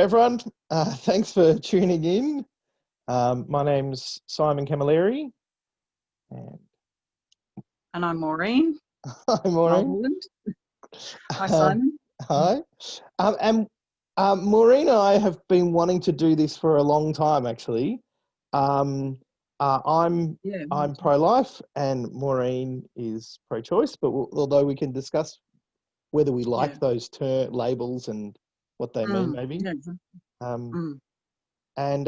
everyone. Thanks for tuning in. My name's Simon Camilleri. And I'm Maureen. Hi, Maureen. Mulholland. Hi, Simon. Hi. Maureen and I have been wanting to do this for a long time, actually. I'm pro-life and Maureen is pro-choice, but although we can discuss whether we like those labels and what they mean, maybe. Yeah, exactly. And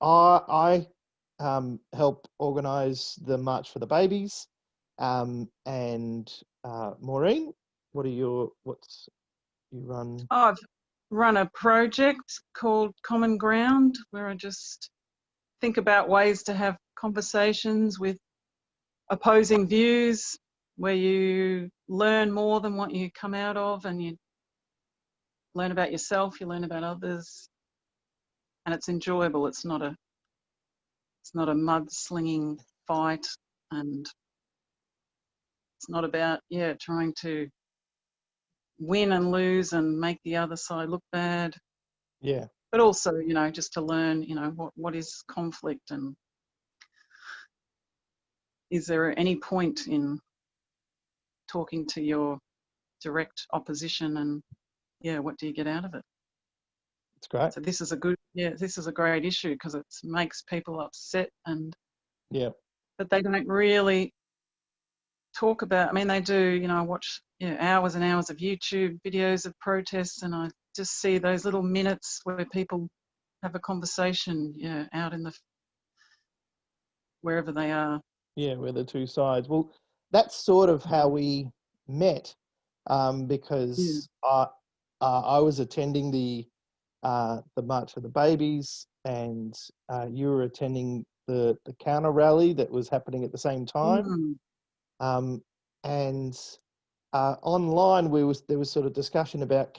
I help organise the March for the Babies. And Maureen, what's you run? I've run a project called Common Ground, where I just think about ways to have conversations with opposing views, where you learn more than what you come out of, and you learn about yourself, you learn about others, and it's enjoyable. It's not a mudslinging fight, and it's not about trying to win and lose and make the other side look bad. Yeah. But also, just to learn, what is conflict, and is there any point in talking to your direct opposition, and what do you get out of it? It's great. So this is a great issue because it makes people upset, and but they don't really talk about. I mean, they do. I watch hours and hours of YouTube videos of protests, and I just see those little minutes where people have a conversation, out in wherever they are. Yeah, where the two sides. Well, that's sort of how we met, because I was attending the March for the Babies, and you were attending the counter rally that was happening at the same time. And online there was sort of discussion about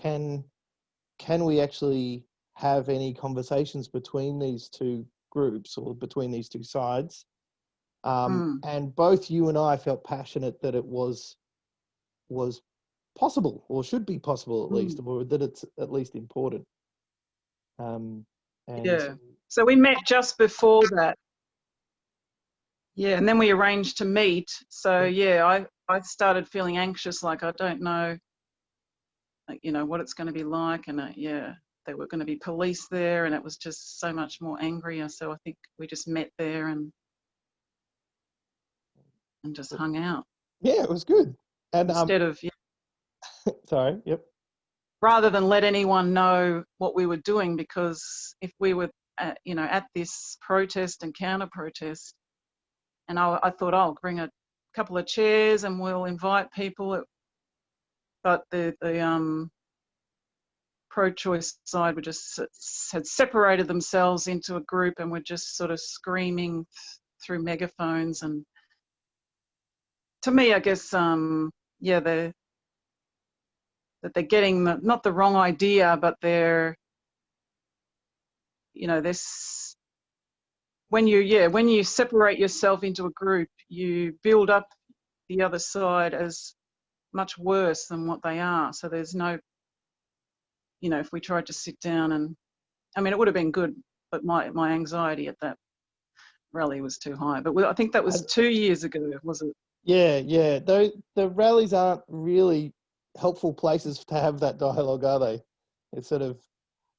can we actually have any conversations between these two groups or between these two sides, and both you and I felt passionate that it was possible, or should be possible at least, or that it's at least important. So we met just before that. And then we arranged to meet. So I started feeling anxious, like I don't know, what it's going to be like, and there were going to be police there, and it was just so much more angrier. So I think we just met there and just hung out. Yeah, it was good. And instead of sorry, rather than let anyone know what we were doing, because if we were at this protest and counter protest, and I thought I'll bring a couple of chairs and we'll invite people, but the pro-choice side had separated themselves into a group and were just sort of screaming through megaphones. And to me, I guess that they're getting not the wrong idea, but they're this, when you separate yourself into a group, you build up the other side as much worse than what they are. So there's no, if we tried to sit down and, I mean, it would have been good, but my anxiety at that rally was too high. But I think that was 2 years ago, was it? Yeah. The rallies aren't really helpful places to have that dialogue, are they? It's sort of,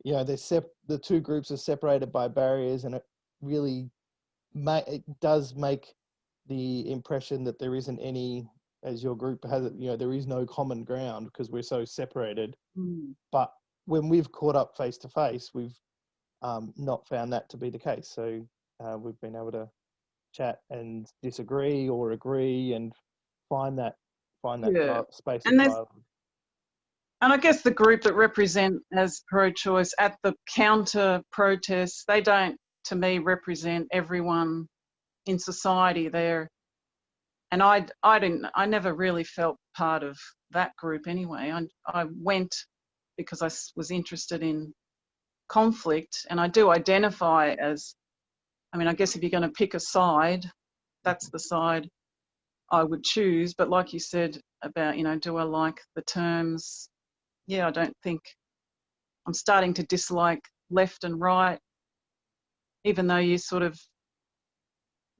the two groups are separated by barriers, and it really it does make the impression that there isn't any, as your group has it, there is no common ground because we're so separated. But when we've caught up face to face, we've not found that to be the case. So we've been able to chat and disagree or agree and find that space of dialogue. And I guess the group that represent as pro-choice at the counter protests, they don't, to me, represent everyone in society there. And I never really felt part of that group anyway. I went because I was interested in conflict, and I do identify as, I mean, I guess if you're going to pick a side, that's the side I would choose. But like you said about, do I like the terms? I don't think I'm starting to dislike left and right, even though you sort of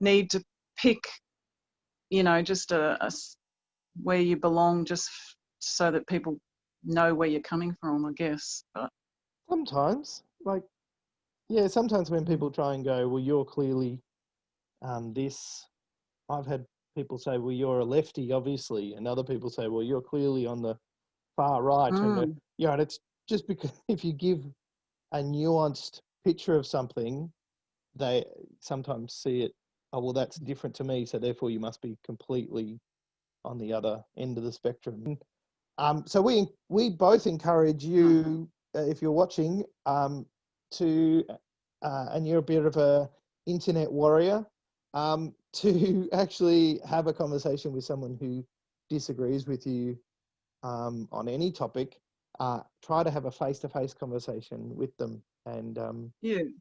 need to pick, you know, just where you belong, just so that people know where you're coming from, I guess. But Sometimes, like, yeah, sometimes when people try and go, well, you're clearly this. I've had people say, well, you're a lefty, obviously, and other people say, well, you're clearly on the far right. And you know, and it's just because if you give a nuanced picture of something, they sometimes see it, oh, well, that's different to me, so therefore you must be completely on the other end of the spectrum. So we both encourage you, if you're watching, to and you're a bit of a internet warrior, to actually have a conversation with someone who disagrees with you on any topic. Try to have a face-to-face conversation with them, and you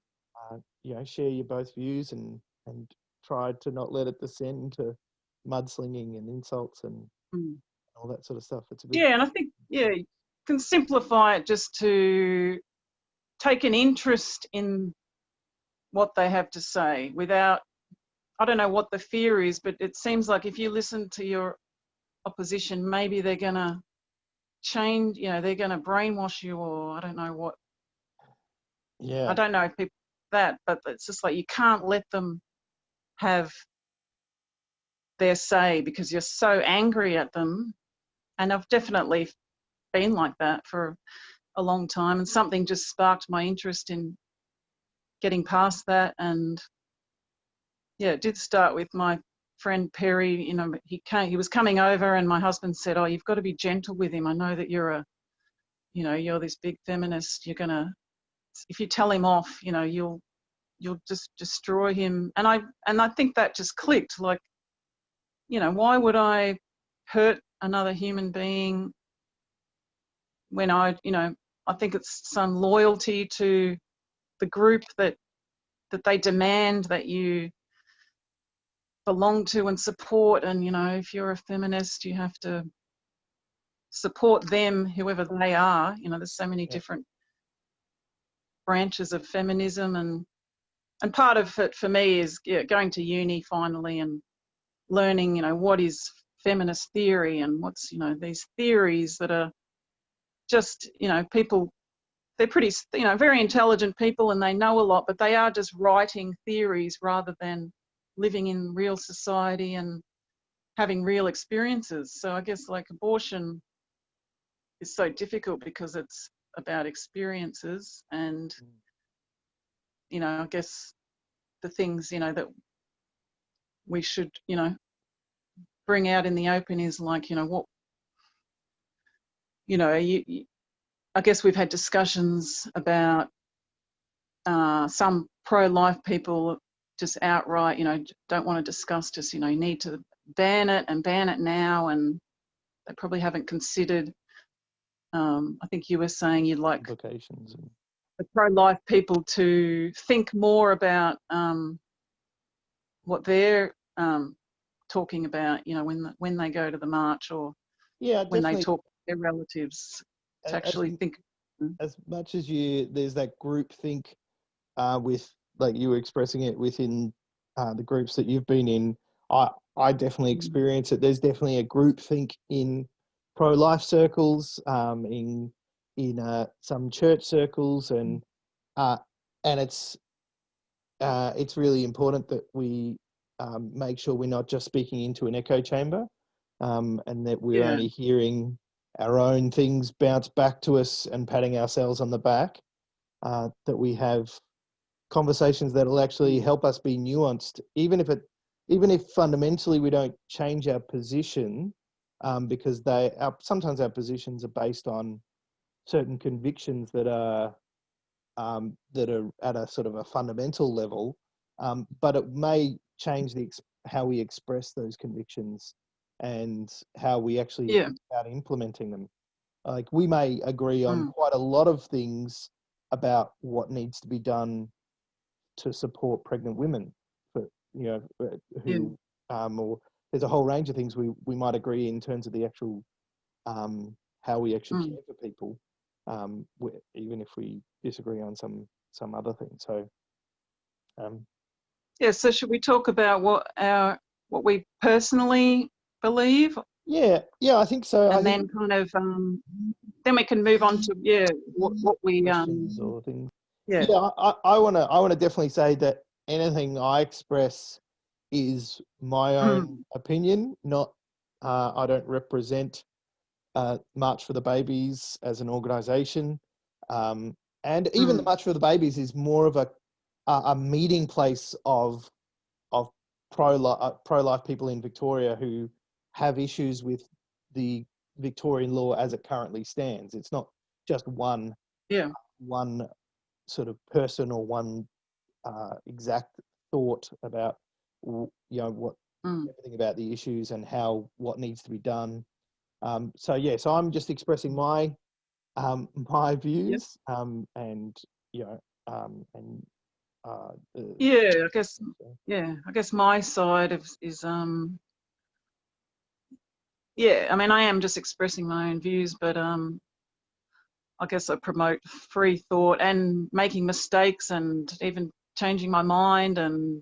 know, share your both views, and try to not let it descend to mudslinging and insults and all that sort of stuff. It's a good. Yeah, and I think, yeah, you can simplify it just to take an interest in what they have to say without, I don't know what the fear is, but it seems like if you listen to your opposition, maybe they're going to change, you know, they're going to brainwash you, or I don't know what. Yeah. I don't know if people that, but it's just like you can't let them have their say because you're so angry at them. And I've definitely been like that for a long time, and something just sparked my interest in getting past that. And yeah, it did start with my friend Perry. You know, he was coming over, and my husband said, oh, you've got to be gentle with him. I know that you're you're this big feminist. You're gonna, if you tell him off, you know, you'll just destroy him. And I think that just clicked. Like, you know, why would I hurt another human being when you know, I think it's some loyalty to the group that they demand that you belong to and support. And, you know, if you're a feminist, you have to support them, whoever they are. You know, there's so many different branches of feminism, and part of it for me is going to uni finally and learning, you know, what is feminist theory and what's, you know, these theories that are just, you know, people, they're pretty, you know, very intelligent people and they know a lot, but they are just writing theories rather than living in real society and having real experiences. So I guess like abortion is so difficult because it's about experiences, and, you know, I guess the things, you know, that we should, you know, bring out in the open is like, you know, what, you know, I guess we've had discussions about some pro-life people just outright, you know, don't want to discuss, just, you know, you need to ban it and ban it now, and they probably haven't considered, I think you were saying you'd like Implications. the pro-life people to think more about what they're talking about, you know, when they go to the march, or Yeah, when they definitely. talk to their relatives, to actually think. As much as there's that group think with, like you were expressing it within the groups that you've been in, I definitely experience it. There's definitely a group think in pro-life circles, in some church circles, and it's really important that we make sure we're not just speaking into an echo chamber, and that we're only hearing our own things bounce back to us and patting ourselves on the back, that we have conversations that will actually help us be nuanced, even if fundamentally we don't change our position, because sometimes our positions are based on certain convictions that are at a sort of a fundamental level, but it may change how we express those convictions and how we actually think about implementing them. Like, we may agree on quite a lot of things about what needs to be done to support pregnant women, but, you know, who or there's a whole range of things we might agree in terms of the actual how we actually care for people. even if we disagree on some other things. So, yeah. So should we talk about what we personally believe, yeah, I think so. I and think then kind of then we can move on to what we questions or things. yeah. Yeah, I wanna definitely say that anything I express is my own opinion, not I don't represent March for the Babies as an organisation, and even the March for the Babies is more of a meeting place of pro-life people in Victoria who have issues with the Victorian law as it currently stands. It's not just one sort of person or one exact thought about what everything about the issues and what needs to be done. So I'm just expressing my my views and I guess I guess my side is I mean, I am just expressing my own views, but I guess I promote free thought and making mistakes and even changing my mind, and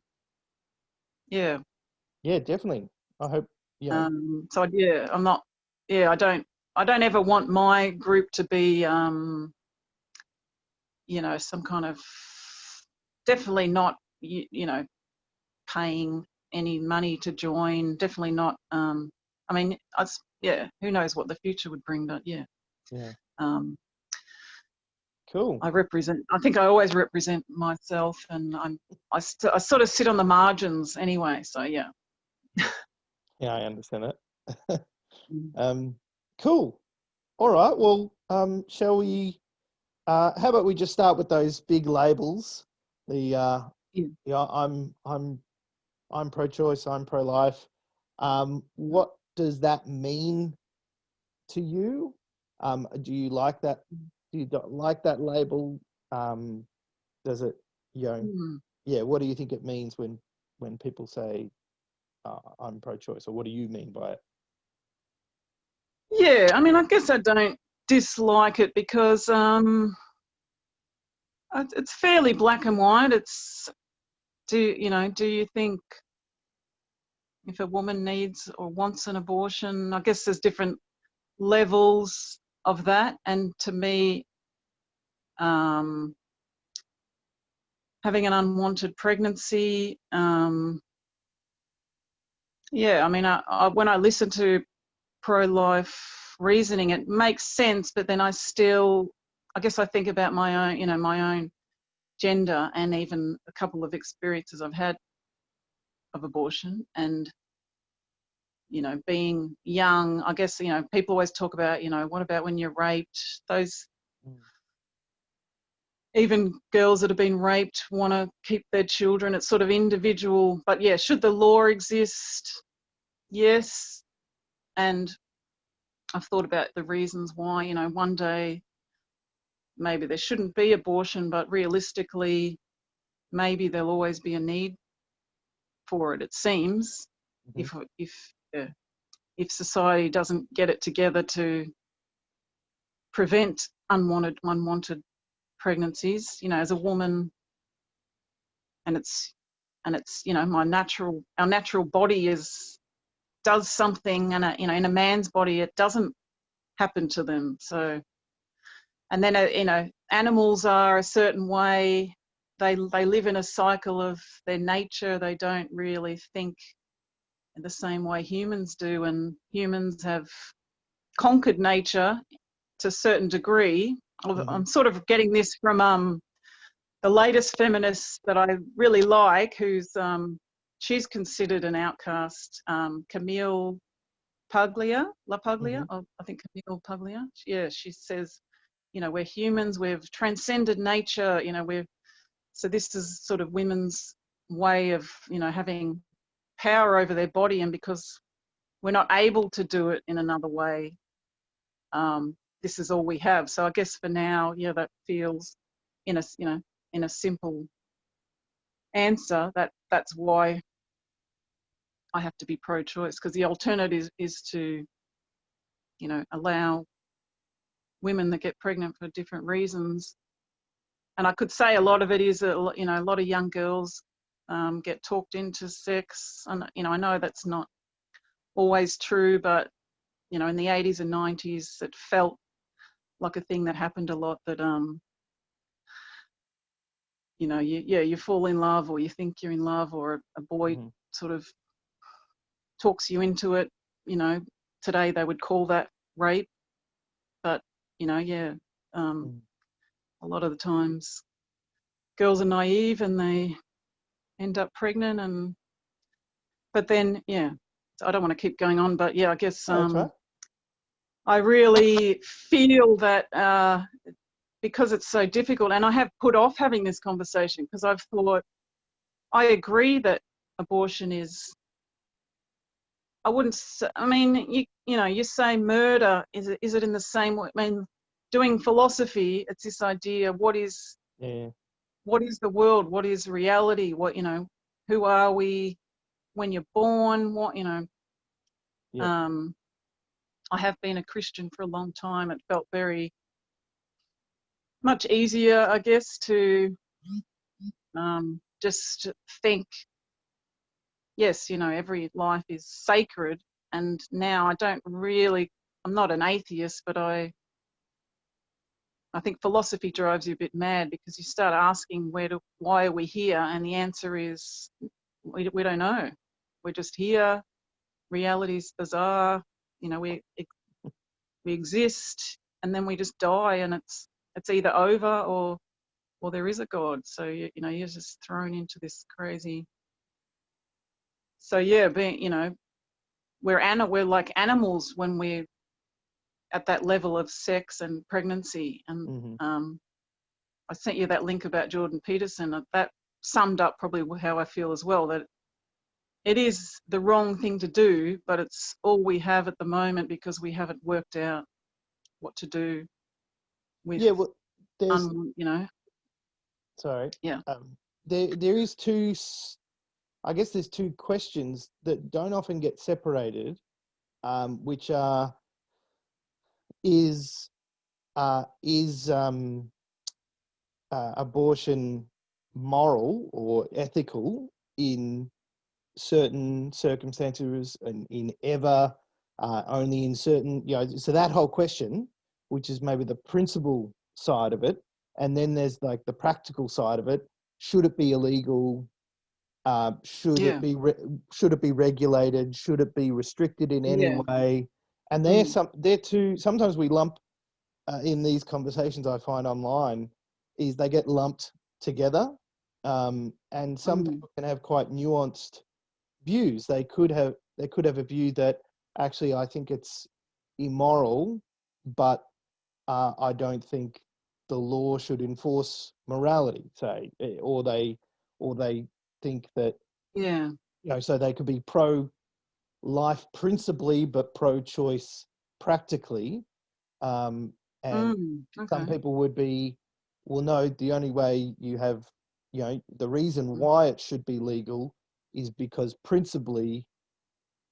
yeah, definitely. I hope so I'm not I don't ever want my group to be some kind of, definitely not paying any money to join, definitely not I mean, who knows what the future would bring, but cool. I think I always represent myself, and I sort of sit on the margins anyway, so yeah, I understand that. Cool. All right, well, shall we how about we just start with those big labels? I'm pro-choice, I'm pro-life. What does that mean to you? Do you like that? Do you not like that label? Does it, what do you think it means when people say I'm pro-choice, or what do you mean by it? Yeah, I mean, I guess I don't dislike it because it's fairly black and white. It's do you think if a woman needs or wants an abortion? I guess there's different levels of that, and to me, having an unwanted pregnancy, I mean, when I listen to pro-life reasoning, it makes sense, but then I guess I think about my own gender and even a couple of experiences I've had of abortion, and being young. I guess people always talk about what about when you're raped? Those even girls that have been raped want to keep their children. It's sort of individual, but should the law exist? Yes. And I've thought about the reasons why. One day maybe there shouldn't be abortion, but realistically maybe there'll always be a need for it, it seems. If society doesn't get it together to prevent unwanted pregnancies, as a woman, and it's our natural body does something, and in a man's body it doesn't happen to them. So, and then animals are a certain way. They live in a cycle of their nature. They don't really think in the same way humans do, and humans have conquered nature to a certain degree. I'm sort of getting this from the latest feminist that I really like, she's considered an outcast, Camille Paglia, I think Camille Paglia. Yeah, she says, we're humans, we've transcended nature, so this is sort of women's way of, having power over their body, and because we're not able to do it in another way, this is all we have. So I guess for now, that feels in a simple answer, that's why I have to be pro-choice, because the alternative is to allow women that get pregnant for different reasons. And I could say a lot of it is, a lot of young girls get talked into sex. And, I know that's not always true, but, in the 80s and 90s, it felt like a thing that happened a lot, that, you fall in love, or you think you're in love, or a boy sort of talks you into it. Today they would call that rape, but, a lot of the times girls are naive and they end up pregnant, but then, I don't want to keep going on, but I guess That's right. I really feel that because it's so difficult, and I have put off having this conversation because I've thought, I agree that abortion is, I wouldn't, I mean, you say murder, is it in the same way? I mean, doing philosophy, it's this idea, what is the world? What is reality? What, who are we when you're born? What, I have been a Christian for a long time. It felt very much easier, I guess, to just think, yes, every life is sacred. And now I'm not an atheist, but I think philosophy drives you a bit mad, because you start asking, why are we here? And the answer is, we don't know. We're just here. Reality's bizarre. We exist, and then we just die, and it's either over or there is a God. So you're just thrown into this crazy. So being, we're like animals when we're at that level of sex and pregnancy. And I sent you that link about Jordan Peterson. That summed up probably how I feel as well, that it is the wrong thing to do, but it's all we have at the moment, because we haven't worked out what to do with, there's sorry. Yeah. There is I guess there's two questions that don't often get separated, which are, is abortion moral or ethical in certain circumstances, and only in certain, so that whole question, which is maybe the principle side of it, and then there's like the practical side of it. Should it be illegal? Should it be regulated? Should it be restricted in any way? And they're two. Sometimes we lump in these conversations, I find online, is they get lumped together, and some people can have quite nuanced views. They could have a view that, actually, I think it's immoral, but I don't think the law should enforce morality, say, or they think that, so they could be pro-life principally, but pro-choice practically. And some people would be, well, no, the only way you have, the reason why it should be legal is because principally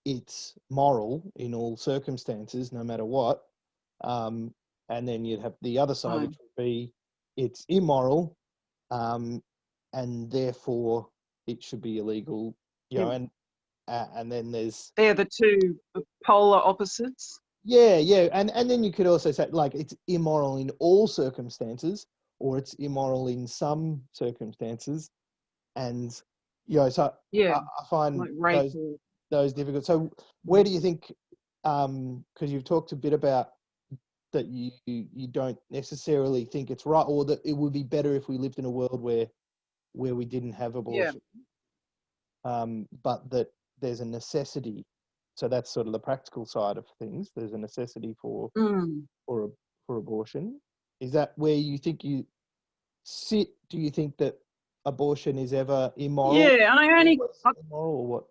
it's moral in all circumstances, no matter what. And then you'd have the other side, which would be, it's immoral, and therefore it should be illegal, and then they're the two polar opposites. And then you could also say, like, it's immoral in all circumstances, or it's immoral in some circumstances. And so I find like those difficult. So where do you think, because you've talked a bit about that you don't necessarily think it's right, or that it would be better if we lived in a world where we didn't have abortion, but that there's a necessity. So that's sort of the practical side of things. There's a necessity for abortion. Is that where you think you sit? Do you think that abortion is ever immoral? Yeah, immoral, or what?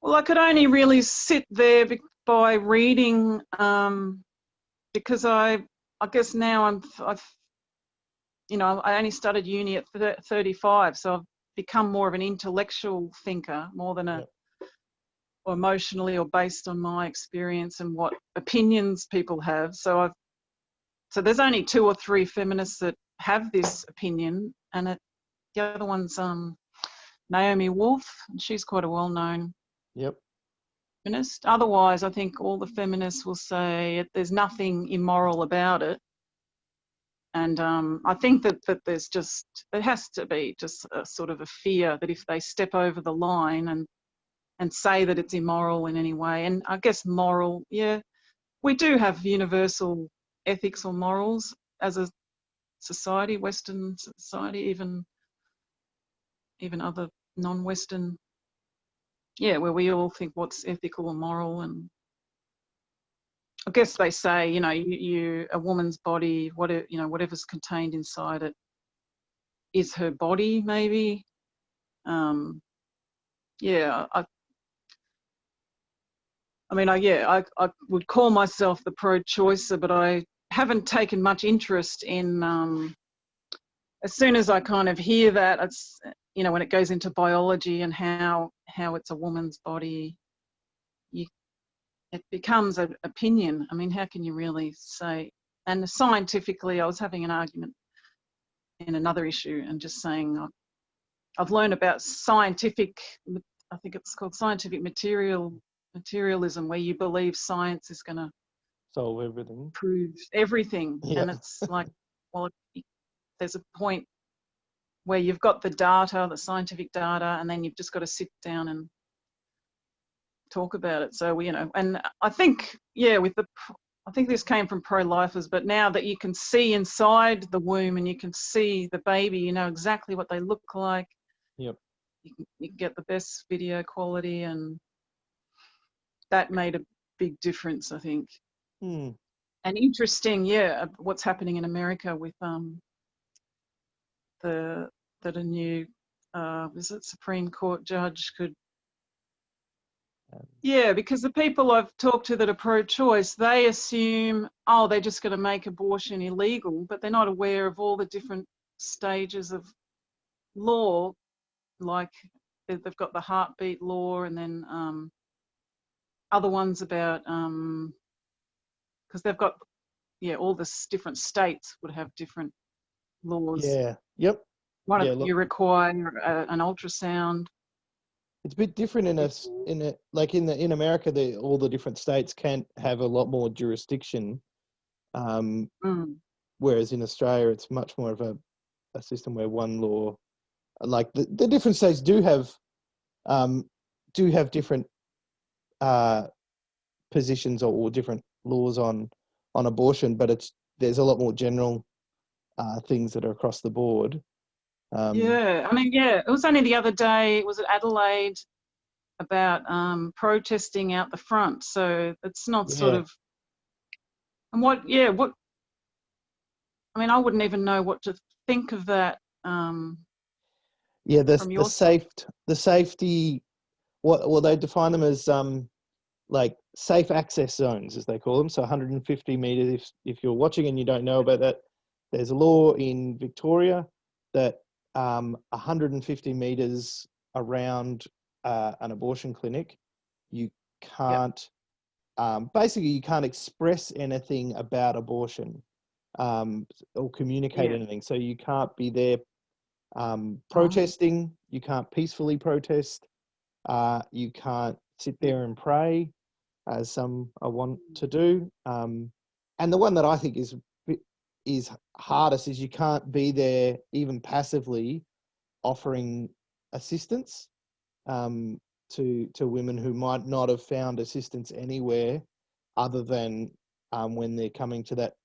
Well, I could only really sit there by reading, because I guess now I only started uni at 35, so I've become more of an intellectual thinker more than or emotionally, or based on my experience and what opinions people have. So there's only 2 or 3 feminists that have this opinion, and the other one's Naomi Wolf, and she's quite a well-known feminist. Otherwise, I think all the feminists will say there's nothing immoral about it. And I think that there has to be just a sort of a fear that if they step over the line and say that it's immoral in any way, and I guess moral, yeah, we do have universal ethics or morals as a society, Western society, even other non-Western, yeah, where we all think what's ethical or moral. And I guess they say, you know, a woman's body, whatever's contained inside it is her body, maybe. Yeah, I would call myself the pro-choicer, but I haven't taken much interest in, as soon as I kind of hear that, it's, you know, when it goes into biology and how it's a woman's body, it becomes an opinion. I mean, how can you really say? And scientifically, I was having an argument in another issue and just saying I've learned about scientific, I think it's called scientific materialism, where you believe science is going to solve everything, prove everything. Yeah. And it's like, well, there's a point where you've got the data, the scientific data, and then you've just got to sit down and talk about it. So, you know, and I think, yeah, I think this came from pro-lifers, but now that you can see inside the womb and you can see the baby, you know exactly what they look like. Yep. You can get the best video quality, and that made a big difference, I think. Mm. And interesting, yeah, what's happening in America with that a new is it Supreme Court judge could. Yeah, because the people I've talked to that are pro-choice, they assume, oh, they're just going to make abortion illegal, but they're not aware of all the different stages of law. Like they've got the heartbeat law, and then other ones about, because they've got, yeah, all the different states would have different laws. Yeah. Yep. You require an ultrasound. It's a bit different in America. All the different states can have a lot more jurisdiction, whereas in Australia it's much more of a system where one law, like the different states do have different positions or different laws on abortion, but there's a lot more general things that are across the board. Yeah, I mean, yeah, it was only the other day, was it Adelaide, about protesting out the front. So it's not sort of, and I mean, I wouldn't even know what to think of that. The safety, what they define them as, like safe access zones, as they call them. So 150 meters. If you're watching and you don't know about that, there's a law in Victoria that 150 meters around an abortion clinic, you can't, basically you can't express anything about abortion or communicate anything. So you can't be there protesting, you can't peacefully protest, you can't sit there and pray, as some want to do. And the one that I think is hardest is you can't be there even passively offering assistance to women who might not have found assistance anywhere other than when they're coming to that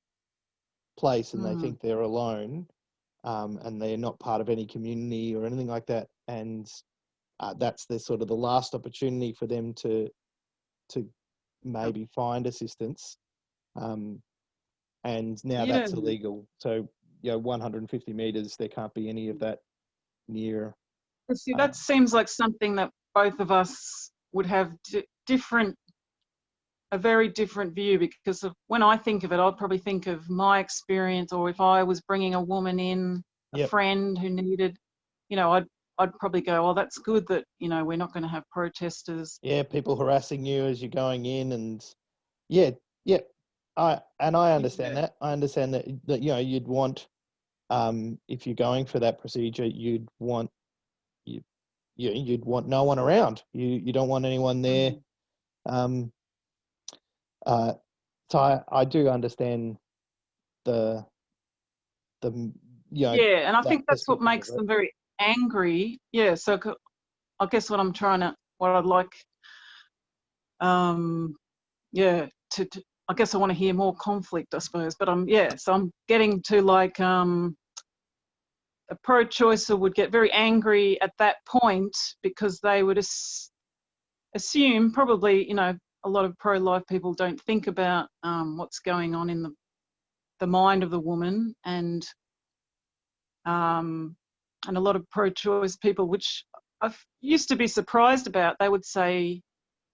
place and they think they're alone, and they're not part of any community or anything like that. And that's the sort of the last opportunity for them to maybe find assistance. And now that's illegal. So, 150 meters, there can't be any of that near. See, that seems like something that both of us would have a very different view, because when I think of it, I'll probably think of my experience, or if I was bringing a woman in, a friend who needed, I'd I'd probably go, oh, that's good that, you know, we're not going to have protesters. Yeah, people harassing you as you're going in, and yeah, yeah. I understand Yeah. that. I understand that you know, you'd want, if you're going for that procedure, you'd want you'd want no one around. You don't want anyone there. Mm. Um, uh, so I do understand the the you know, Yeah, and I that think that's what perspective of makes it. them very angry. Yeah, so I guess what I'd like, um, yeah, to I guess I want to hear more conflict, I suppose. But so I'm getting to like a pro-choicer would get very angry at that point because they would assume probably, you know, a lot of pro-life people don't think about what's going on in the mind of the woman, and a lot of pro-choice people, which I used to be surprised about, they would say,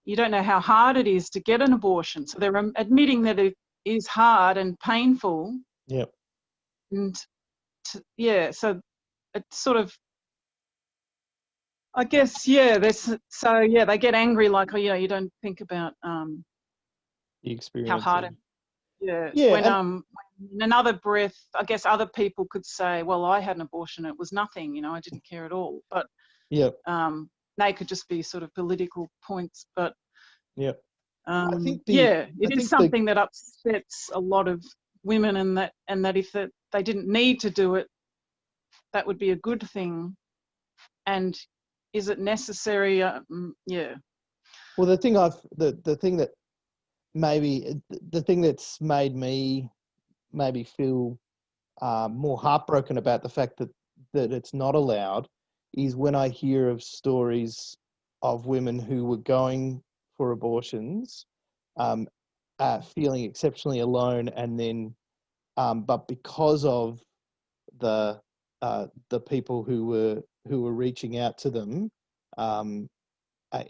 you don't know how hard it is to get an abortion. So they're admitting that it is hard and painful. Yeah. And so it's sort of, I guess, yeah, they get angry like, oh, you know, you don't think about The how experience hard of it, yeah, yeah, when and in another breath, I guess other people could say, well, I had an abortion, it was nothing, you know, I didn't care at all. But yeah, they could just be sort of political points. But yeah. I think yeah, I it is think the something that upsets a lot of women, and that if they didn't need to do it, that would be a good thing. And is it necessary? Yeah. well, the thing that maybe the thing that's made me maybe feel more heartbroken about the fact that it's not allowed is when I hear of stories of women who were going for abortions, um, feeling exceptionally alone, and then but because of the people who were reaching out to them, um, uh,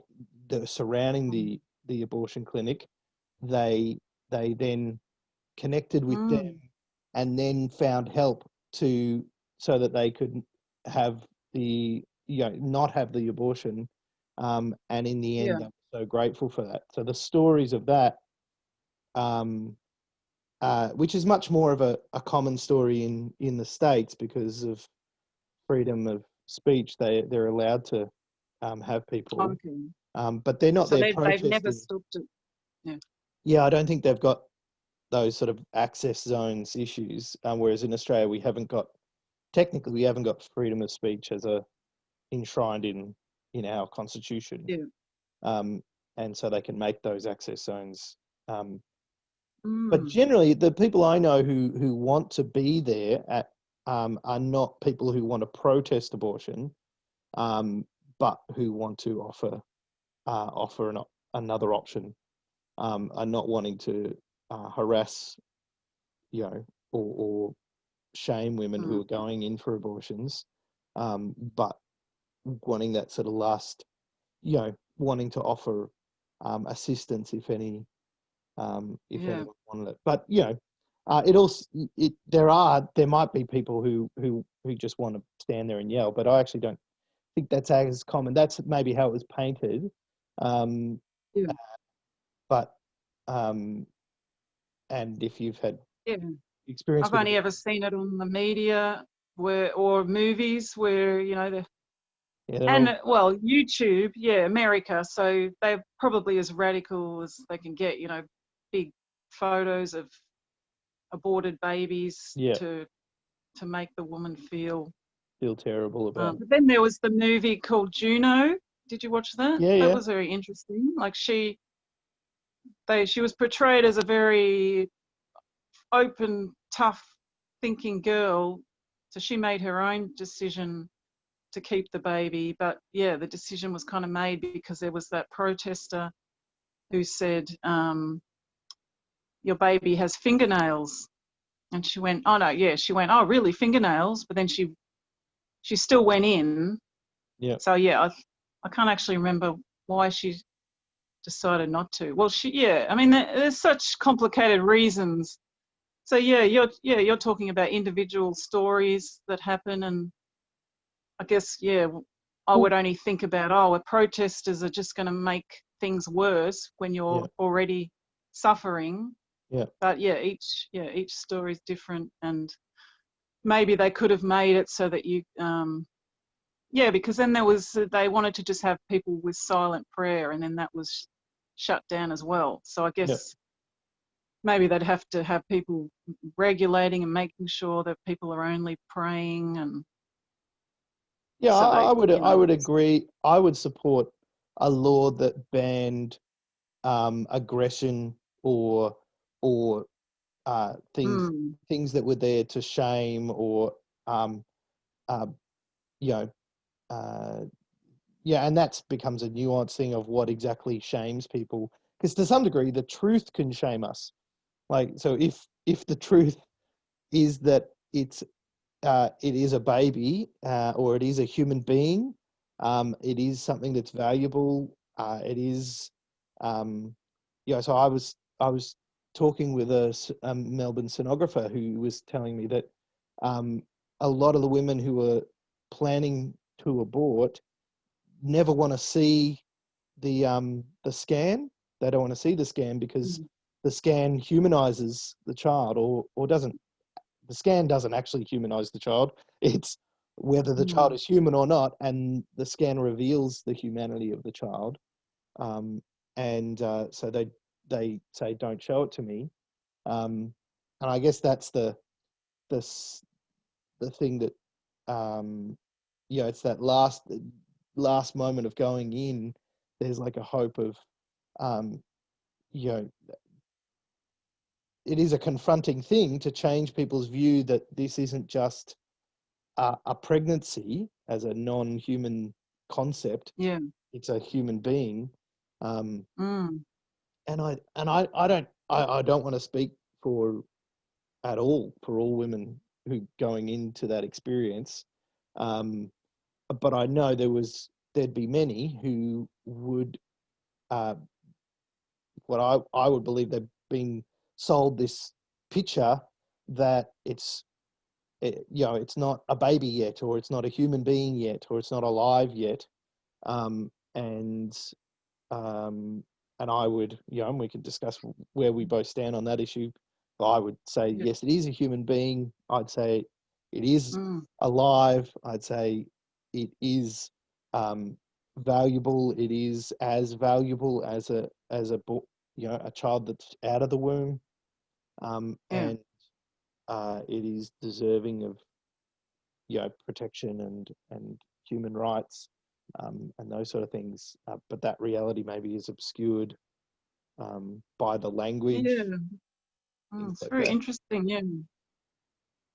the surrounding the abortion clinic, they then connected with them Mm, and then found help to so that they could have the not have the abortion, and in the yeah. end, I'm so grateful for that. So the stories of that, um, which is much more of a common story in the States because of freedom of speech, they're allowed to have people, Okay. but they're not So there they've never protesting. stopped it. Yeah. Yeah, I don't think they've got those sort of access zones issues. Whereas in Australia, technically we haven't got freedom of speech as a enshrined in our constitution, Yeah. um, and so they can make those access zones. Um, but Mm, generally, the people I know who want to be there are not people who want to protest abortion, um, but who want to offer another option, are not wanting to harass, or shame women who mm, are going in for abortions, but wanting that sort of last, wanting to offer assistance if yeah. anyone wanted it. But it also there might be people who just want to stand there and yell, but I actually don't think that's as common. That's maybe how it was painted, um, Yeah. but um, and if you've had Yeah. experience I've with only it, ever seen it on the media or movies where, you know, yeah, they're and all well, YouTube, yeah, America. So they're probably as radical as they can get, you know, big photos of aborted babies yeah to make the woman feel. feel terrible about. But then there was the movie called Juno. Did you watch that? Yeah, That yeah, was very interesting. Like she was portrayed as a very open, tough thinking girl. So she made her own decision to keep the baby. But yeah, the decision was kind of made because there was that protester who said, your baby has fingernails. And she went, oh no, yeah. She went, oh really, fingernails? But then she still went in. yeah. So yeah, I can't actually remember why she decided not to. Well, I mean, there's such complicated reasons. So yeah, you're talking about individual stories that happen, and I guess I would only think about, oh, protesters are just going to make things worse when you're already suffering. Yeah. But each story is different, and maybe they could have made it so that you, because then they wanted to just have people with silent prayer, and then that was shut down as well. So I guess maybe they'd have to have people regulating and making sure that people are only praying, and so I would agree. I would support a law that banned aggression or things that were there to shame or and that becomes a nuanced thing of what exactly shames people, because to some degree the truth can shame us. Like, so if the truth is that it is a baby or it is a human being, it is something that's valuable. It is so I was talking with a Melbourne sonographer who was telling me that a lot of the women who are planning to abort never want to see the scan. They don't want to see the scan because the scan humanizes the child, or doesn't. The scan doesn't actually humanize the child. It's whether the child is human or not, and the scan reveals the humanity of the child. So they say, don't show it to me. And I guess that's the thing that it's that last moment of going in. There's like a hope of it is a confronting thing to change people's view that this isn't just a pregnancy as a non-human concept. Yeah, it's a human being. And I don't want to speak for all women who going into that experience. But I know there'd be many who would, what I would believe they've been sold this picture that it's not a baby yet, or it's not a human being yet, or it's not alive yet. And I would, and we can discuss where we both stand on that issue. I would say, yes, it is a human being. I'd say it is alive. I'd say it is valuable. It is as valuable as a child that's out of the womb. And it is deserving of protection and human rights, and those sort of things. But that reality maybe is obscured by the language. It's like very interesting.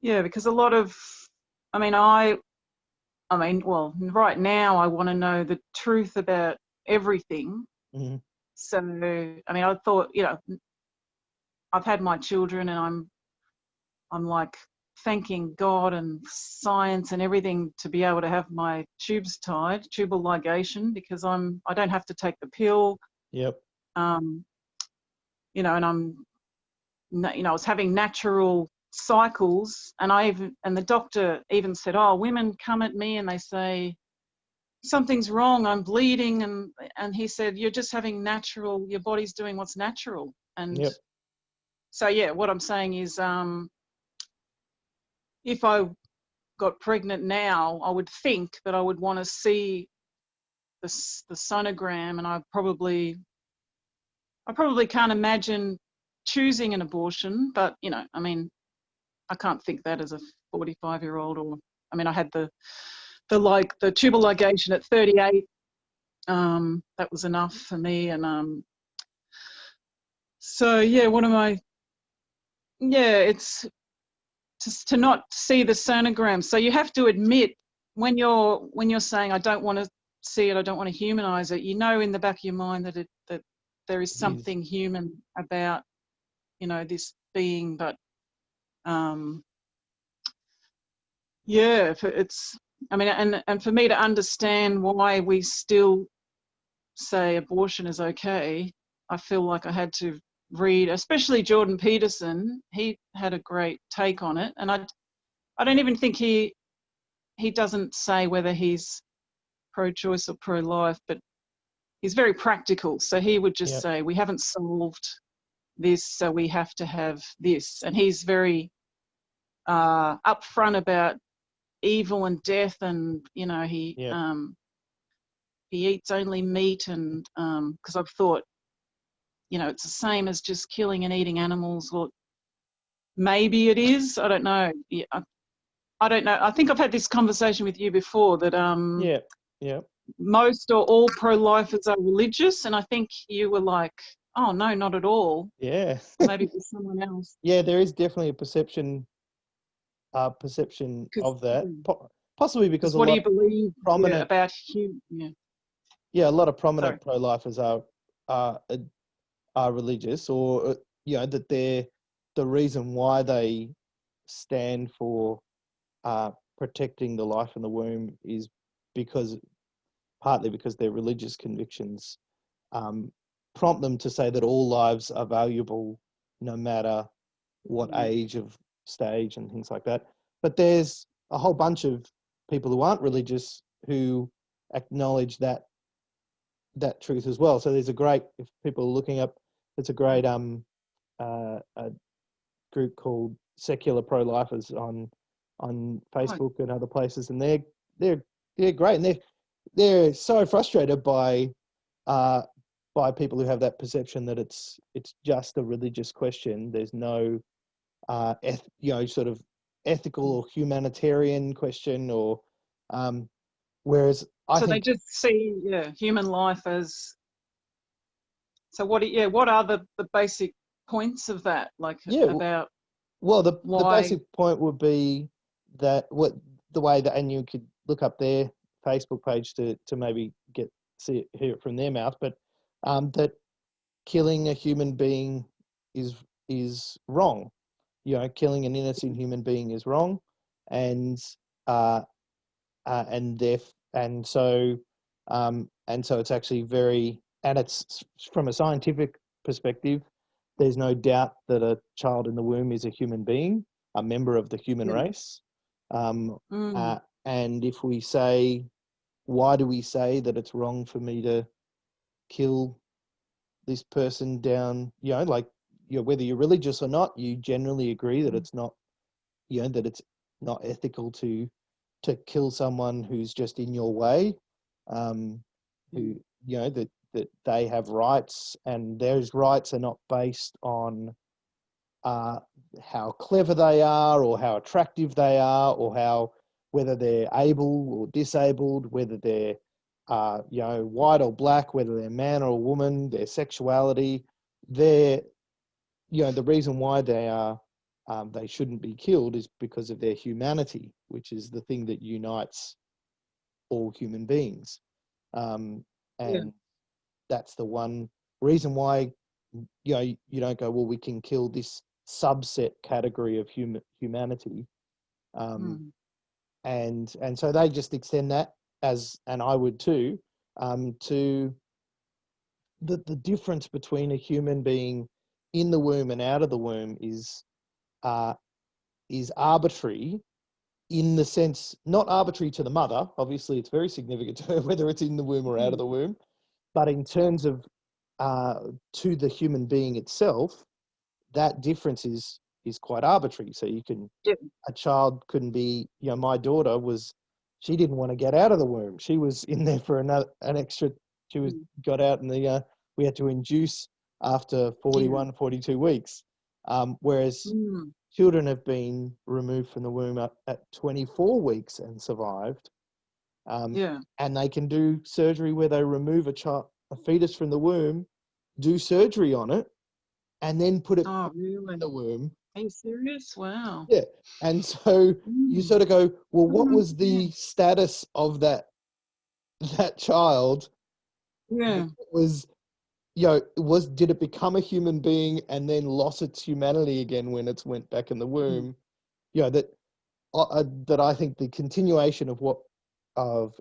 Yeah, because a lot of, well, right now I want to know the truth about everything. So, I thought, I've had my children, and I'm like thanking God and science and everything to be able to have my tubes tied, tubal ligation, because I don't have to take the pill. Yep. And I was having natural cycles, and the doctor even said, oh, women come at me and they say, something's wrong, I'm bleeding, and he said, you're just having natural, your body's doing what's natural. And so what I'm saying is, if I got pregnant now, I would think that I would want to see the sonogram, and I probably can't imagine choosing an abortion, but I can't think that as a 45-year-old, or I had the tubal ligation at 38. That was enough for me, and what am I? It's just to not see the sonogram. So you have to admit, when you're saying I don't want to see it, I don't want to humanize it, in the back of your mind that there is something human about this being. But it's and for me to understand why we still say abortion is okay, I feel like I had to read, especially Jordan Peterson. He had a great take on it, and I don't even think he doesn't say whether he's pro-choice or pro-life, but he's very practical. So he would just Yep. say, we haven't solved this, so we have to have this. And he's very upfront about evil and death, and he Yep. he eats only meat, and because I've thought, it's the same as just killing and eating animals, or maybe it is. I don't know. Yeah, I don't know. I think I've had this conversation with you before that Yeah. Yeah. most or all pro-lifers are religious, and I think you were like, oh no, not at all. Yeah. Or maybe it was someone else. Yeah, there is definitely a perception of that. Possibly because Because a what do lot you believe prominent about him? Yeah. yeah, a lot of Sorry. prominent pro-lifers are religious, or that the reason why they stand for protecting the life in the womb is partly because their religious convictions prompt them to say that all lives are valuable, no matter what age of stage and things like that. But there's a whole bunch of people who aren't religious who acknowledge that truth as well. So there's if people are looking up, there's a great a group called Secular Pro-Lifers on Facebook and other places, and they're great, and they're so frustrated by people who have that perception that it's just a religious question. There's no sort of ethical or humanitarian question, or whereas I So they think just see human life as. So what are the basic points of that, like about well the why? basic point would be that the way that, and you could look up their Facebook page to maybe hear it from their mouth, but that killing a human being is wrong. Killing an innocent human being is wrong, and uh, and so it's actually it's from a scientific perspective. There's no doubt that a child in the womb is a human being, a member of the human race. And if we say, why do we say that it's wrong for me to kill this person down? Whether you're religious or not, you generally agree that it's not, that it's not ethical to kill someone who's just in your way, who that they have rights, and those rights are not based on how clever they are, or how attractive they are, or whether they're able or disabled, whether they're white or black, whether they're man or woman, their sexuality. The reason why they shouldn't be killed is because of their humanity, which is the thing that unites all human beings. And that's the one reason why you don't go, well, we can kill this subset category of humanity. And so they just extend that, and I would too, to the difference between a human being in the womb and out of the womb is arbitrary, in the sense, not arbitrary to the mother. Obviously, it's very significant to her whether it's in the womb or out of the womb. But in terms of to the human being itself, that difference is quite arbitrary. So a child couldn't be, my daughter she didn't want to get out of the womb. She was in there for an extra, got out, and we had to induce after 41, 42 weeks. Whereas children have been removed from the womb at 24 weeks and survived. And they can do surgery where they remove a fetus from the womb, do surgery on it, and then put it in the womb. Are you serious? Wow. Yeah. And so you sort of go, well, what was the status of that child? Yeah. Did it become a human being and then lost its humanity again when it went back in the womb? That I think the continuation of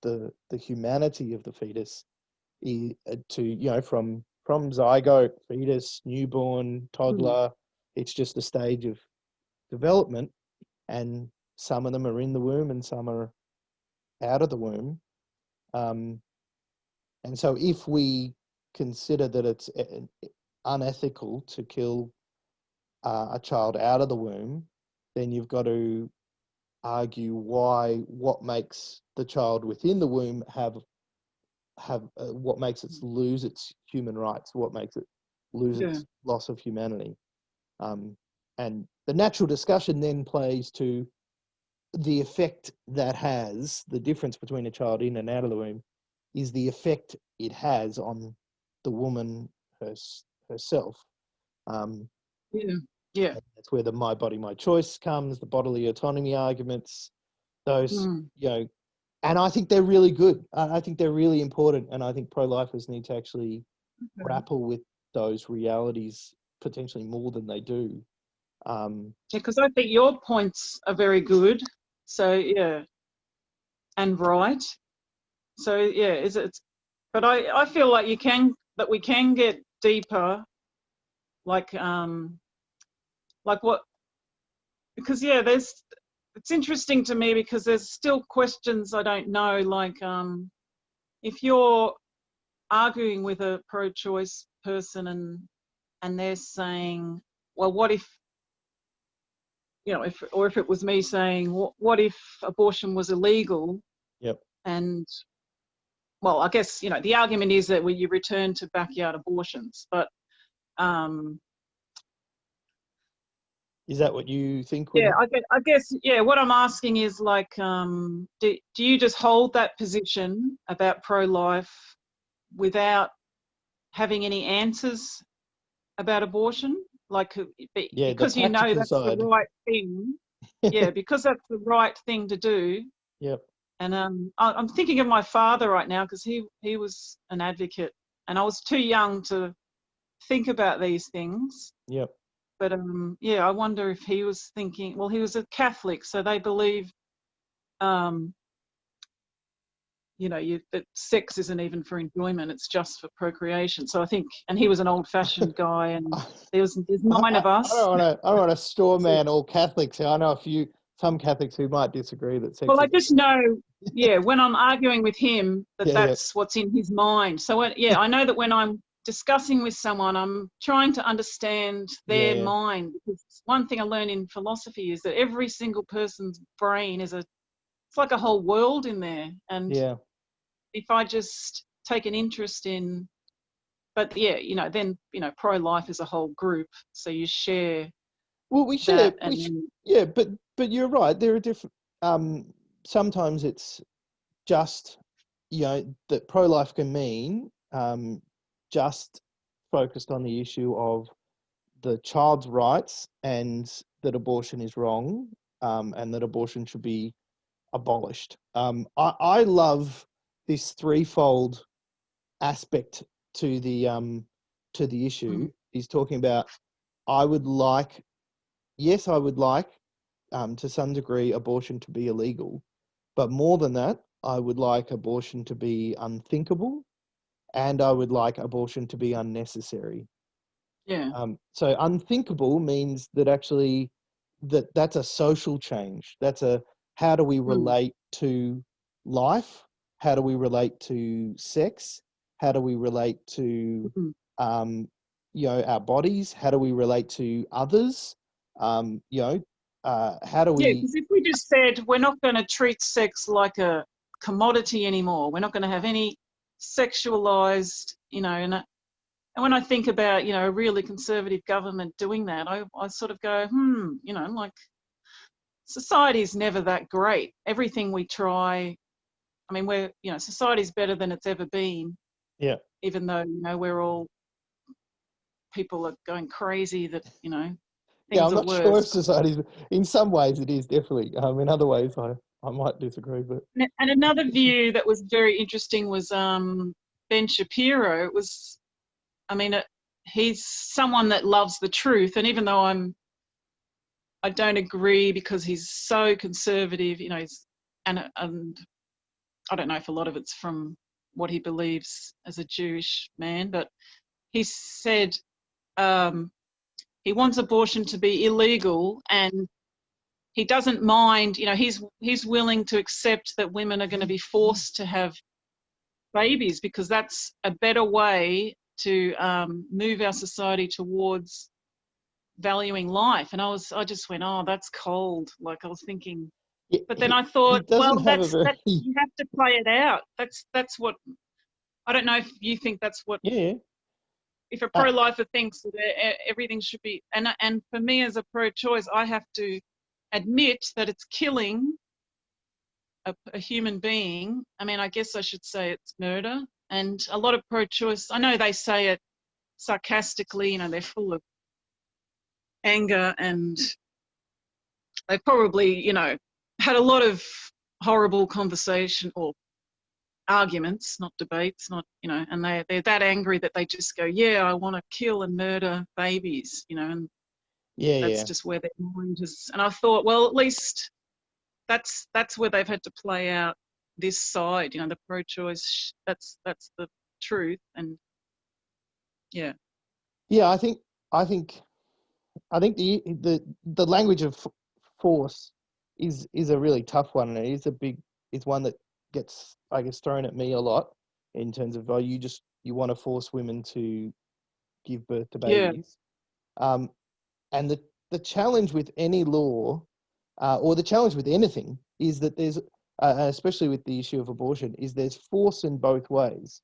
the humanity of the fetus from zygote, fetus, newborn, toddler. It's just a stage of development, and some of them are in the womb and some are out of the womb. And so if we consider that it's unethical to kill a child out of the womb, then you've got to argue what makes the child within the womb have what makes it lose its human rights, what makes it lose its loss of humanity. And the natural discussion then plays to the effect that has, the difference between a child in and out of the womb is the effect it has on the woman herself. Yeah. That's where the my body, my choice comes, the bodily autonomy arguments, those, and I think they're really good. I think they're really important. And I think pro-lifers need to actually grapple with those realities potentially more than they do. Because I think your points are very good. So, and right. So, but I feel like we can get deeper, like what, because it's interesting to me because there's still questions I don't know, like if you're arguing with a pro-choice person and they're saying, well, what if, if it was me saying, what if abortion was illegal? Yep. And, well, I guess, the argument is that you return to backyard abortions, but is that what you think? I guess, what I'm asking is like, do you just hold that position about pro-life without having any answers about abortion? Like, because you know that's the right thing. Because that's the right thing to do. Yep. And I'm thinking of my father right now because he was an advocate and I was too young to think about these things. Yep. But I wonder if he was thinking, well, he was a Catholic, so they believe, that sex isn't even for enjoyment, it's just for procreation. So I think, and he was an old-fashioned guy, and there's 9 of us. I don't want to straw man all Catholics. I know some Catholics who might disagree that sex. Well, I just know, when I'm arguing with him, that's what's in his mind. So I know that when I'm discussing with someone, I'm trying to understand their mind, because one thing I learned in philosophy is that every single person's brain it's like a whole world in there. And if I just take an interest in, but then pro-life is a whole group, so you share. Well, we share, but you're right. There are different. Sometimes it's just that pro-life can mean just focused on the issue of the child's rights and that abortion is wrong, and that abortion should be abolished. I love this threefold aspect to the issue. He's talking about, I would like to some degree abortion to be illegal, but more than that, I would like abortion to be unthinkable, and I would like abortion to be unnecessary. So unthinkable means that actually that's a social change. That's how do we relate to life? How do we relate to sex? How do we relate to our bodies? How do we relate to others? How do we? Because if we just said we're not going to treat sex like a commodity anymore, we're not going to have any sexualized, and when I think about, a really conservative government doing that, I sort of go, like, society's never that great. Everything we try, I mean, society's better than it's ever been. Yeah. Even though, people are going crazy that, things I'm not are worse. sure if society's, in some ways it is definitely. In other ways I might disagree, but. And another view that was very interesting was Ben Shapiro. It was, he's someone that loves the truth, and even though I don't agree because he's so conservative, and I don't know if a lot of it's from what he believes as a Jewish man, but he said he wants abortion to be illegal, and he doesn't mind, you know, he's willing to accept that women are going to be forced to have babies because that's a better way to move our society towards valuing life. And I just went, oh, that's cold. Like I was thinking, but then I He thought, doesn't well, have a very you have to play it out. That's what, I don't know if you think that's what, yeah. if a pro-lifer thinks that everything should be, and for me as a pro-choice, I have to admit that it's killing a human being. I mean, I guess I should say it's murder. And a lot of pro-choice, I know they say it sarcastically, you know, they're full of anger, and they probably, you know, had a lot of horrible conversation or arguments, not debates, not, you know, and they're that angry that they just go, yeah, I want to kill and murder babies, you know, and that's just where their mind is. And I thought, well, at least that's where they've had to play out this side, you know, the pro-choice, that's the truth. And yeah. Yeah, I think the language of force is a really tough one, and it's one that gets, I guess, thrown at me a lot in terms of, oh, you want to force women to give birth to babies. And the challenge with any law, or the challenge with anything, is that there's, especially with the issue of abortion, is there's force in both ways,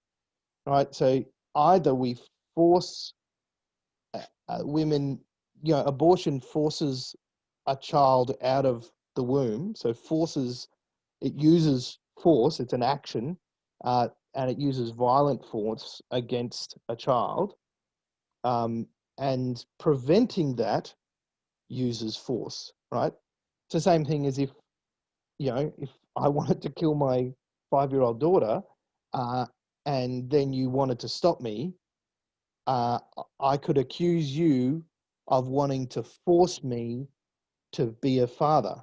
right? So either we force women, you know, abortion forces a child out of the womb, so it uses force, it's an action, and it uses violent force against a child, and preventing that uses force, right? It's the same thing as if I wanted to kill my 5-year-old daughter, and then you wanted to stop me, I could accuse you of wanting to force me to be a father.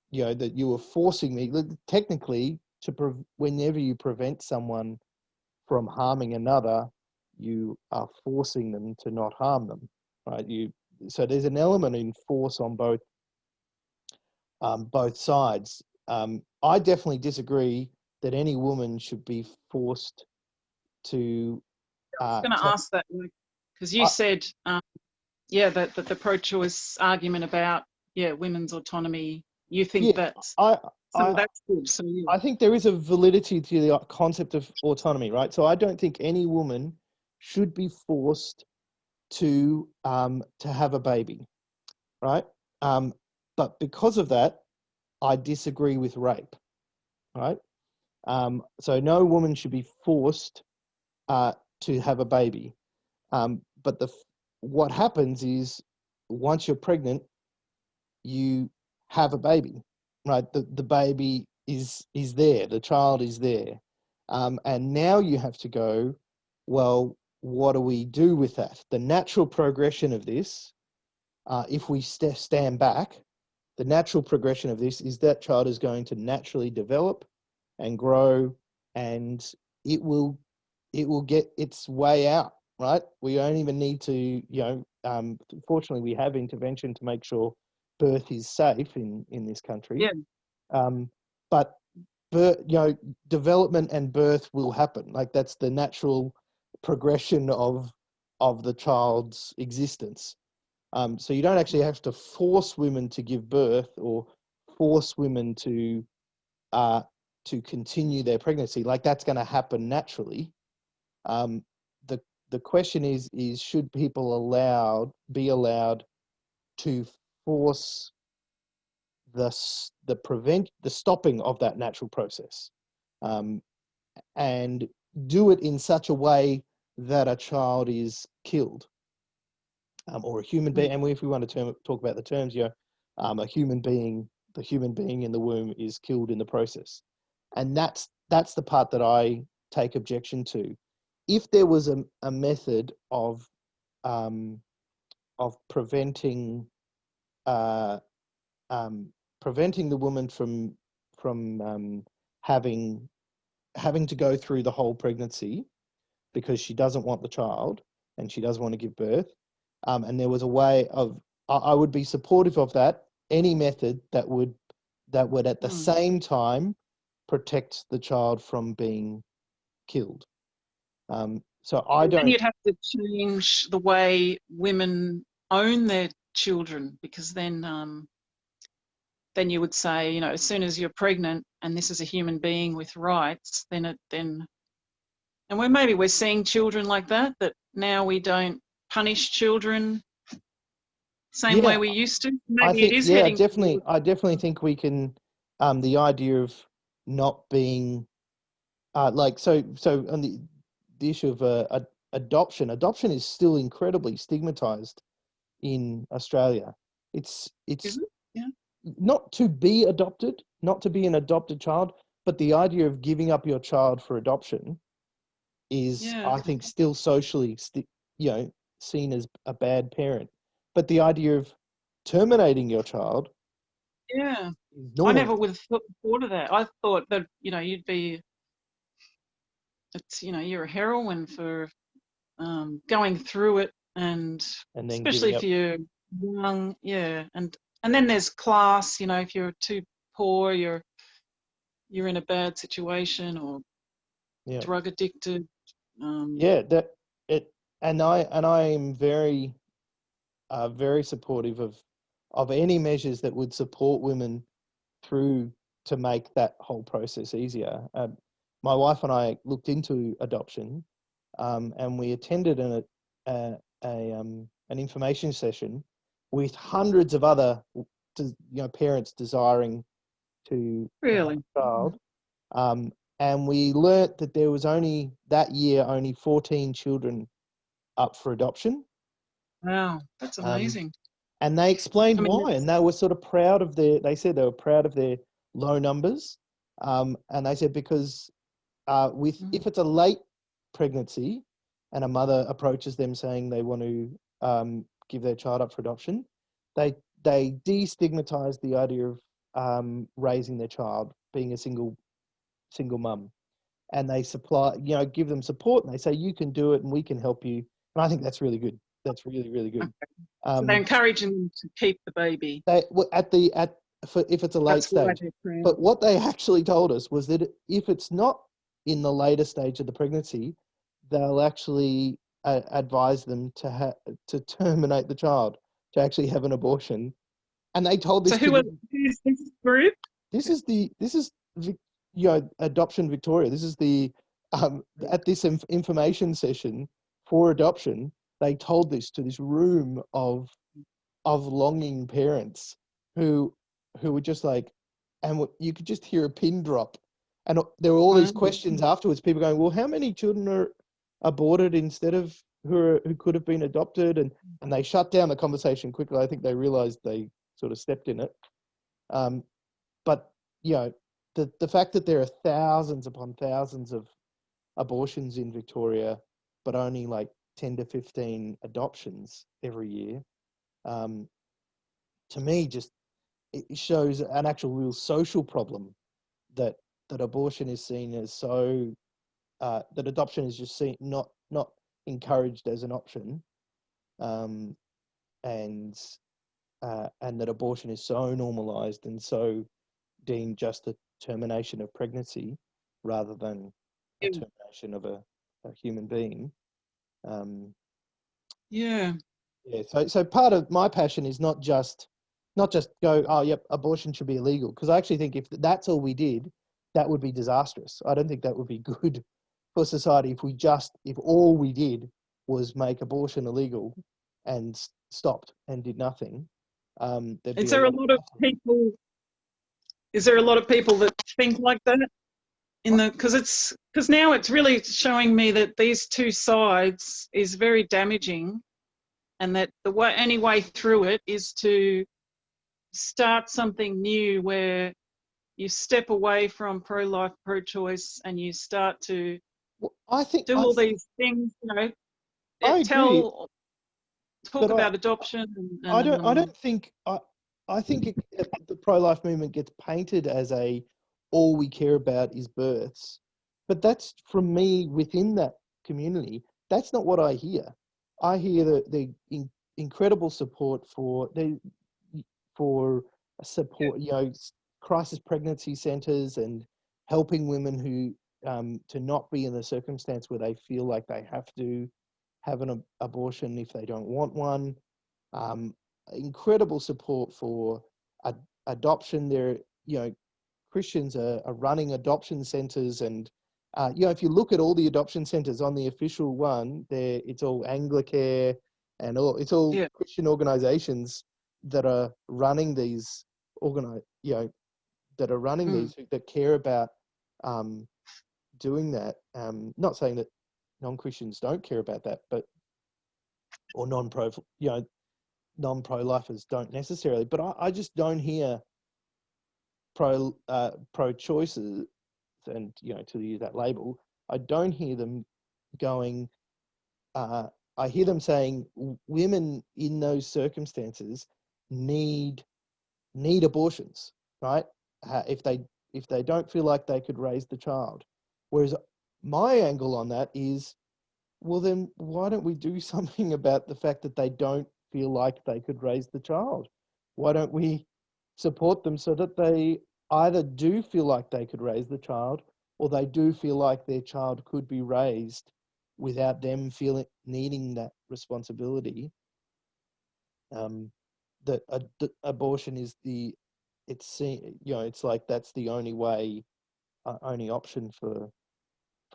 You know, that you were forcing me. Technically, whenever you prevent someone from harming another, you are forcing them to not harm them, right? So there's an element in force on both sides. I definitely disagree that any woman should be forced to. I was going to ask that because you said, that the pro-choice argument about women's autonomy. You think that's good. So yeah. I think there is a validity to the concept of autonomy, right? So I don't think any woman should be forced to have a baby, right? But because of that, I disagree with rape, right? So no woman should be forced to have a baby. But what happens is, once you're pregnant, you have a baby, right? The baby is there, the child is there. And now you have to go, well, what do we do with that? The natural progression of this, if we stand back, the natural progression of this is that child is going to naturally develop and grow, and it will get its way out, right? We don't even need to, fortunately we have intervention to make sure birth is safe in this country. Yeah. But development and birth will happen. Like, that's the natural progression of the child's existence. So you don't actually have to force women to give birth or force women to continue their pregnancy. Like, that's going to happen naturally. The question is should people be allowed to force the stopping of that natural process, and do it in such a way that a child is killed, or a human being. And if we want to talk about the terms, a human being, the human being in the womb is killed in the process. And that's the part that I take objection to. If there was a method of preventing the woman from having to go through the whole pregnancy because she doesn't want the child and she doesn't want to give birth, and there was a way of, I would be supportive of that, any method that would at the same time protect the child from being killed. So I don't. And you'd have to change the way women own their children, because then you would say, you know, as soon as you're pregnant and this is a human being with rights, then and maybe we're seeing children like that now we don't punish children same way we used to. Maybe think, it is yeah, heading definitely. towards. I definitely think we can. The idea of not being like so on the issue of adoption. Adoption is still incredibly stigmatized in Australia. It's Is it? Yeah. not to be adopted, not to be an adopted child, but the idea of giving up your child for adoption is, Yeah. I think, still socially, seen as a bad parent. But the idea of terminating your child Yeah. is I normal. never would have thought of that. I thought that, you know, you'd be, you know, you're a heroine for going through it, and And then especially giving if up. you're young, yeah, and then there's class. You know, if you're too poor, you're in a bad situation, or Yeah. drug addicted. Yeah. That it. And I am very very supportive of any measures that would support women through to make that whole process easier. My wife and I looked into adoption, and we attended an information session with hundreds of other parents desiring to have Really? a child. And we learnt that there was only 14 children up for adoption. Wow, that's Um, amazing. and they explained I mean, why, and they were sort of proud of they said they were proud of their low numbers. And they said because if it's a late pregnancy and a mother approaches them saying they want to give their child up for adoption, they destigmatize the idea of raising their child, being a single mum, and they give them support, and they say you can do it and we can help you. And I think that's really good. That's really, really good. so they're encouraging them to keep the baby. If it's a late That's why stage. they're proud. But what they actually told us was that if it's not in the later stage of the pregnancy, they'll actually advise them to terminate the child, to actually have an abortion. And they told So this to the who's this group? this is Adoption Victoria. This is the at this information session for adoption. They told this to this room of longing parents who were just like, and you could just hear a pin drop, and there were all these questions afterwards. People going, well, how many children are aborted instead of who could have been adopted, and they shut down the conversation quickly. I think they realized they sort of stepped in it. But the fact that there are thousands upon thousands of abortions in Victoria, but only like 10 to 15 adoptions every year, to me, just it shows an actual real social problem that abortion is seen as that adoption is just seen not encouraged as an option, um, and that abortion is so normalized and so deemed just a termination of pregnancy rather than a termination of a human being. Yeah. Yeah, so part of my passion is not just go, oh, yep, abortion should be illegal, because I actually think if that's all we did, that would be disastrous. I don't think that would be good for society if all we did was make abortion illegal and stopped and did nothing. There'd be Is a there a lot lot of of people? Is there a lot of people that think like that? Because now it's really showing me that these two sides is very damaging, and that only way through it is to start something new where you step away from pro-life, pro-choice, and you start to I think do all these things. You know, I agree, talk but about adoption, I and don't think I think the pro-life movement gets painted as all we care about is births, but that's from me within that community. That's not what I hear. I hear the incredible support for support, crisis pregnancy centres and helping women who to not be in a circumstance where they feel like they have to have an abortion if they don't want one. Incredible support for adoption. There, Christians are running adoption centres, and if you look at all the adoption centres on the official one, it's all Anglicare and it's all Christian organisations that are running these that care about doing that. Not saying that non-Christians don't care about that, or non-pro-lifers don't necessarily. But I just don't hear pro-choices, and to use that label, I don't hear them going. I hear them saying women in those circumstances need abortions, right? If they don't feel like they could raise the child. Whereas my angle on that is, well, then why don't we do something about the fact that they don't feel like they could raise the child? Why don't we support them so that they either do feel like they could raise the child, or they do feel like their child could be raised without them needing that responsibility? That abortion is it's like that's the only way, only option for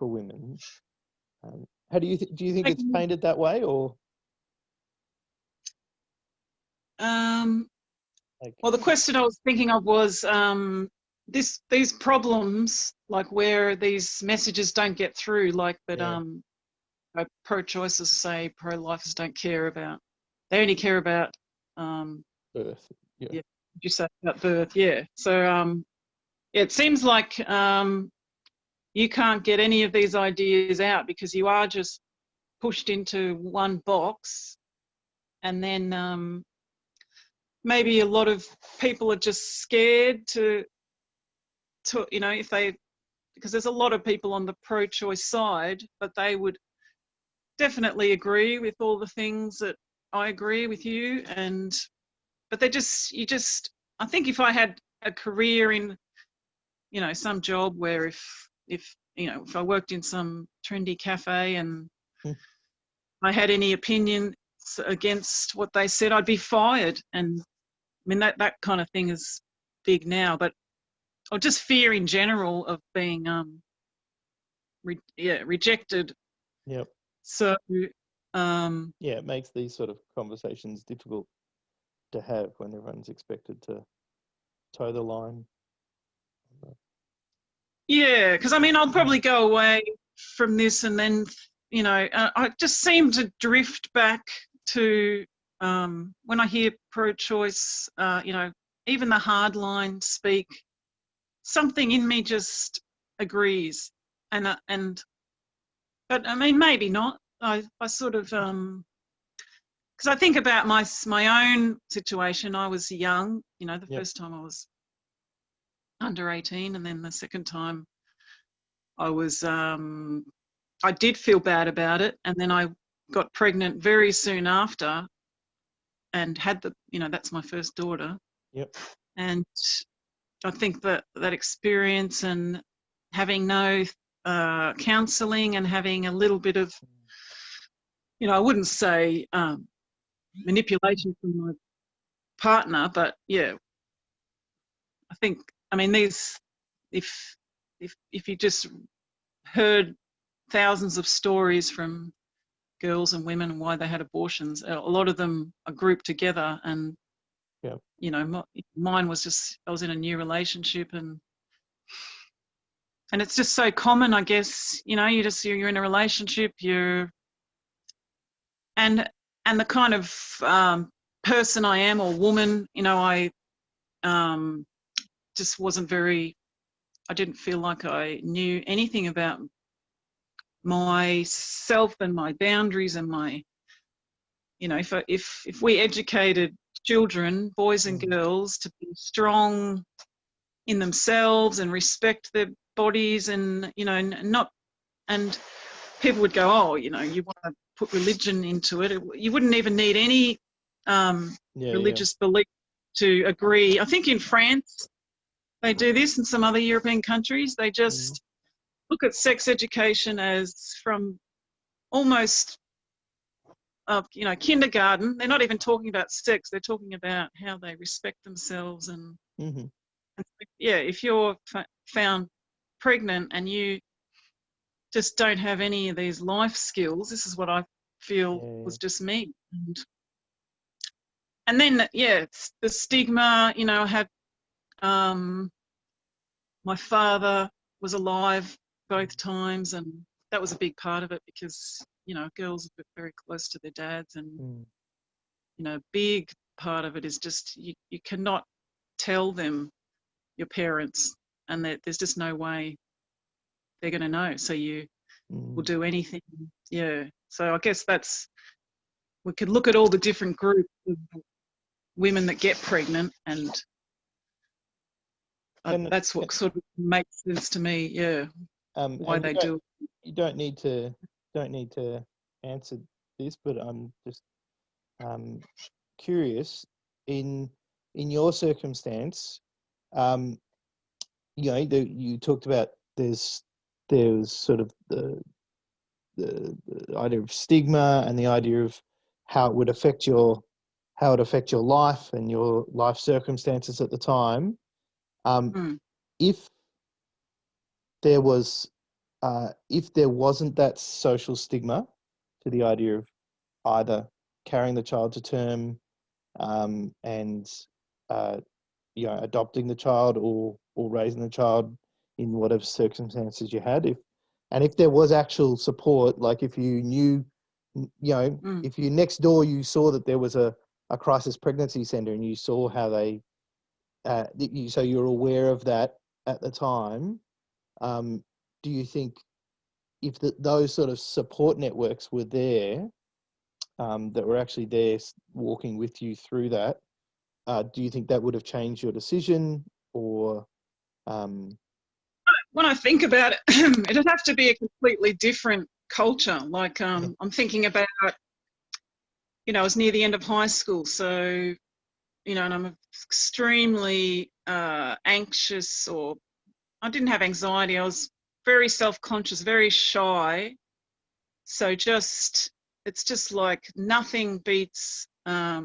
women. How do you think it's painted that way, or? Well, the question I was thinking of was these problems, like where these messages don't get through, like that pro-choicers say pro-lifers don't care about. They only care about birth. Yeah, you say about birth, yeah. So it seems like you can't get any of these ideas out because you are just pushed into one box, and then maybe a lot of people are just scared to because there's a lot of people on the pro-choice side, but they would definitely agree with all the things that I agree with you, but I think if I had a career in some job where if I worked in some trendy cafe and I had any opinion against what they said, I'd be fired. And I mean that kind of thing is big now, but or just fear in general of being rejected. Yep. So it makes these sort of conversations difficult to have when everyone's expected to toe the line. Yeah, because I mean I'll probably go away from this and then I just seem to drift back to when I hear pro-choice, even the hardline speak, something in me just agrees, but I mean maybe not. I sort of because I think about my own situation. I was young, the first time I was under 18, and then the second time I was I did feel bad about it, and then I got pregnant very soon after and had that's my first daughter. Yep. And I think that experience and having no counselling and having a little bit of, I wouldn't say manipulation from my partner, but yeah, I think, I mean, if you just heard thousands of stories from girls and women and why they had abortions, a lot of them are grouped together, and mine was just, I was in a new relationship, and it's just so common, I guess, you're in a relationship, and the kind of person I am, or woman, I just wasn't I didn't feel like I knew anything about myself and my boundaries and my, if we educated children, boys and girls, to be strong in themselves and respect their bodies, and and people would go, oh, you want to put religion into it. You wouldn't even need any religious belief to agree. I think in France they do this, and some other European countries. They just look at sex education as from almost, you know, kindergarten. They're not even talking about sex. They're talking about how they respect themselves. And, and yeah, if you're found pregnant and you just don't have any of these life skills, this is what I feel was just me. And then, yeah, it's the stigma. You know, I had my father was alive both times, and that was a big part of it because, you know, girls are very close to their dads, and you know, a big part of it is just you cannot tell them your parents, and there's just no way they're going to know, so you will do anything. Yeah, so I guess we could look at all the different groups of women that get pregnant, and that's what sort of makes sense to me. Yeah, why they do it. You don't need to answer this, but I'm just curious in your circumstance. You know, you talked about there's sort of the idea of stigma and the idea of how it would affect your life and your life circumstances at the time. If there wasn't that social stigma to the idea of either carrying the child to term and you know, adopting the child or raising the child in whatever circumstances you had, if there was actual support, like if you knew, you know, if you next door you saw that there was a crisis pregnancy center and you saw how they so you're aware of that at the time, do you think if those sort of support networks were there, that were actually there walking with you through that, do you think that would have changed your decision? Or when I think about it, it'd have to be a completely different culture. Like I'm thinking about, you know, I was near the end of high school, so, you know, and I'm extremely anxious, or I didn't have anxiety. I was very self-conscious, very shy. So it's just like nothing beats how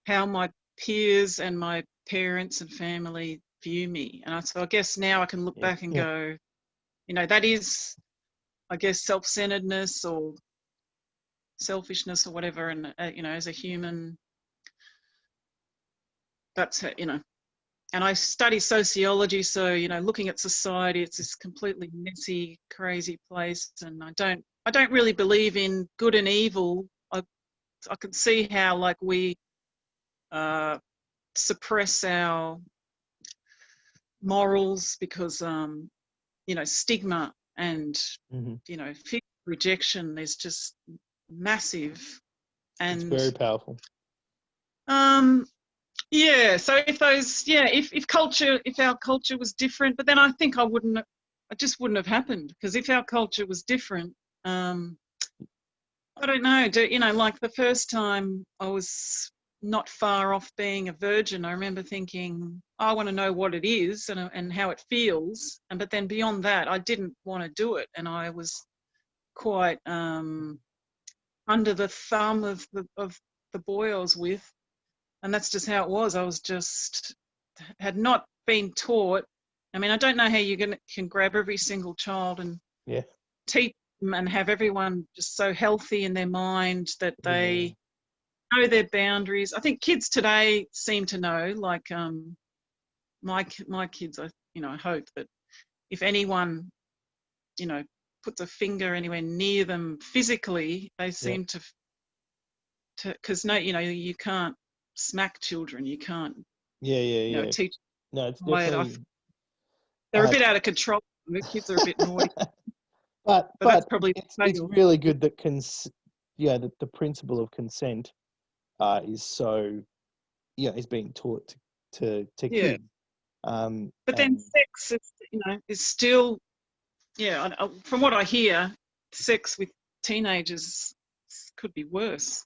my peers and my parents and family view me. And so I guess now I can look back and go, you know, that is, I guess, self-centeredness or selfishness or whatever. And, you know, as a human, that's, you know, and I study sociology. So, you know, looking at society, it's this completely messy, crazy place. And I don't really believe in good and evil. I can see how, like, we suppress our morals because, you know, stigma and, you know, fear of rejection is just massive. And it's very powerful. Yeah, so if our culture was different, but then I think it just wouldn't have happened, because if our culture was different, I don't know, you know, like the first time I was not far off being a virgin, I remember thinking, I want to know what it is and how it feels. But then beyond that, I didn't want to do it. And I was quite under the thumb of the boy I was with. And that's just how it was. I was had not been taught. I mean, I don't know how you can grab every single child and teach them and have everyone just so healthy in their mind that they know their boundaries. I think kids today seem to know, like my kids, you know, I hope that if anyone, you know, puts a finger anywhere near them physically, they seem to, because no, you know, you can't smack children, you can't you know, teach. No, it's definitely they're a bit out of control. The kids are a bit naughty. but that's probably it's really good that that the principle of consent is so, you know, is being taught to kids. But then sex is, you know, is still, from what I hear, sex with teenagers could be worse.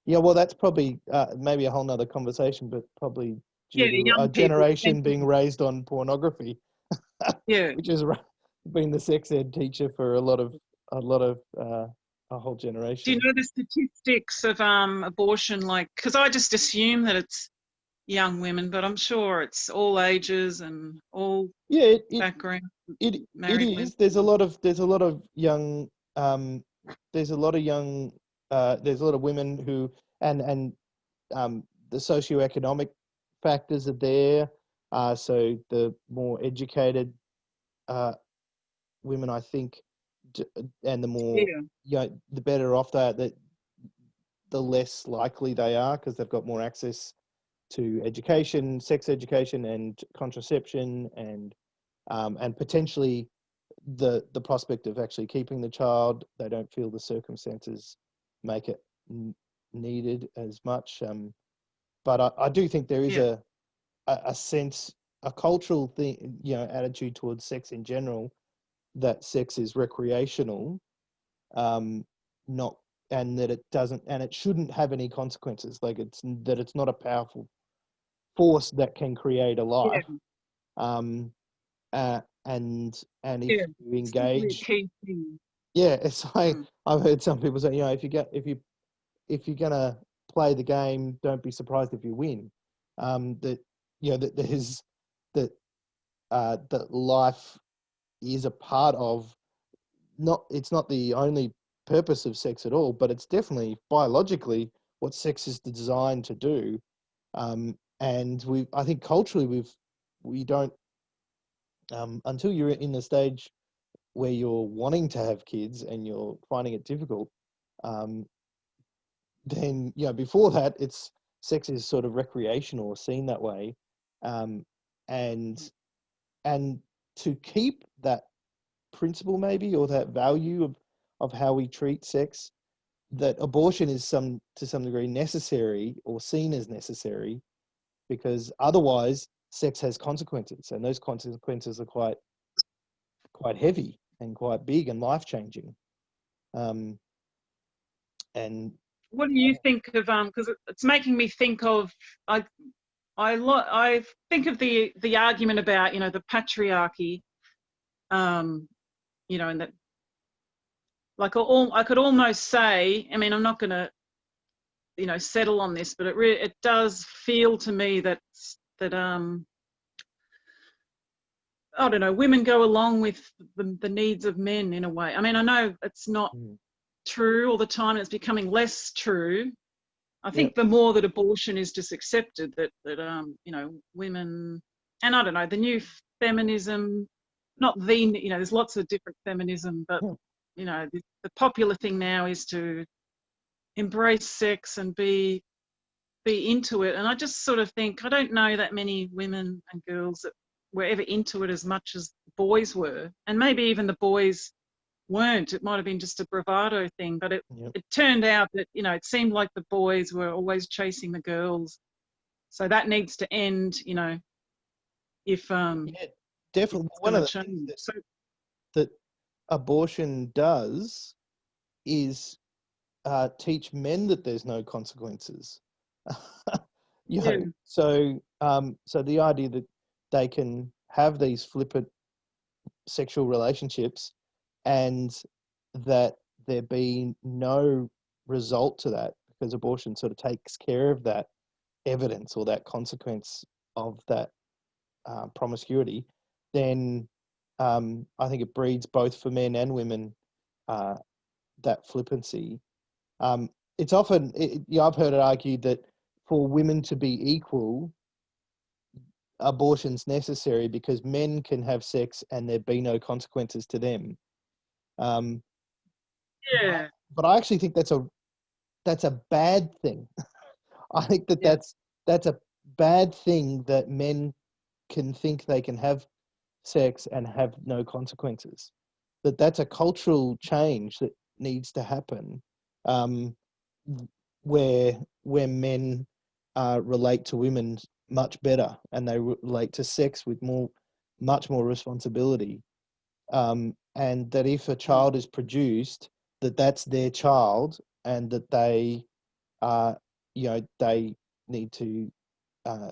Yeah, well, that's probably maybe a whole nother conversation, but probably Yeah, due to a young people. generation being raised on pornography, Yeah. which has been the sex ed teacher for a lot of a whole Do you generation. know the statistics of abortion? Like, because I just assume that it's young women, but I'm sure it's all ages and all Yeah, backgrounds, it married women. is. There's a lot of young there's a lot of young there's a lot of women who and the socioeconomic factors are there. So the more educated women, I think, and the more, Yeah, the better off that the less likely they are, because they've got more access to education, sex education, and contraception, and potentially the prospect of actually keeping the child. They don't feel the circumstances make it needed as much. But I do think there is yeah, a sense, a cultural thing, attitude towards sex in general, that sex is recreational, not, and that it doesn't, and it shouldn't have any consequences. Like, it's not a powerful force that can create a yeah, life. Um, and if yeah. you It's definitely a engage, key thing. yeah, it's like, Mm. I've heard some people say, if you're gonna play the game, don't be surprised if you win. That that there's that life is a part of, not, it's not the only purpose of sex at all, but it's definitely biologically what sex is designed to do. And I think culturally we don't, until you're in the stage where you're wanting to have kids and you're finding it difficult, um, then, before that, it's sex is sort of recreational or seen that way. um, and and to keep that principle, maybe, or that value of how we treat sex, that abortion is to some degree necessary, or seen as necessary, because otherwise sex has consequences, and those consequences are quite heavy and quite big and life changing. um, and What do you think of because it's making me think of I I think of the argument about the patriarchy, um and that, like, I could almost say, I mean, I'm not going to settle on this, but it does feel to me that I don't know, women go along with the needs of men in a way. I mean, I know it's not mm, true all the time. It's becoming less true. I yeah, think the more that abortion is just accepted, that women, and I don't know, the new feminism, not there's lots of different feminism, but yeah, the popular thing now is to embrace sex and be into it. And I just sort of think, I don't know that many women and girls that were ever into it as much as boys were, and maybe even the boys weren't. It might have been just a bravado thing, but it yeah, it turned out that it seemed like the boys were always chasing the girls. So that needs to end, if yeah, if definitely. it's One going to of the things change. So that abortion does is teach men that there's no consequences. yeah, So the idea that they can have these flippant sexual relationships, and that there be no result to that, because abortion sort of takes care of that evidence, or that consequence of that promiscuity, then I think it breeds, both for men and women, uh, that flippancy. Um, it's often, I've heard it argued that for women to be equal, abortion's necessary because men can have sex and there be no consequences to them. Um, but, yeah, but I actually think that's a bad thing. I think that yeah, that's a bad thing, that men can think they can have sex and have no consequences. That's a cultural change that needs to happen, um, where men relate to women much better, and they relate to sex with much more responsibility. And that if a mm, child is produced, that's their child, and that they they need to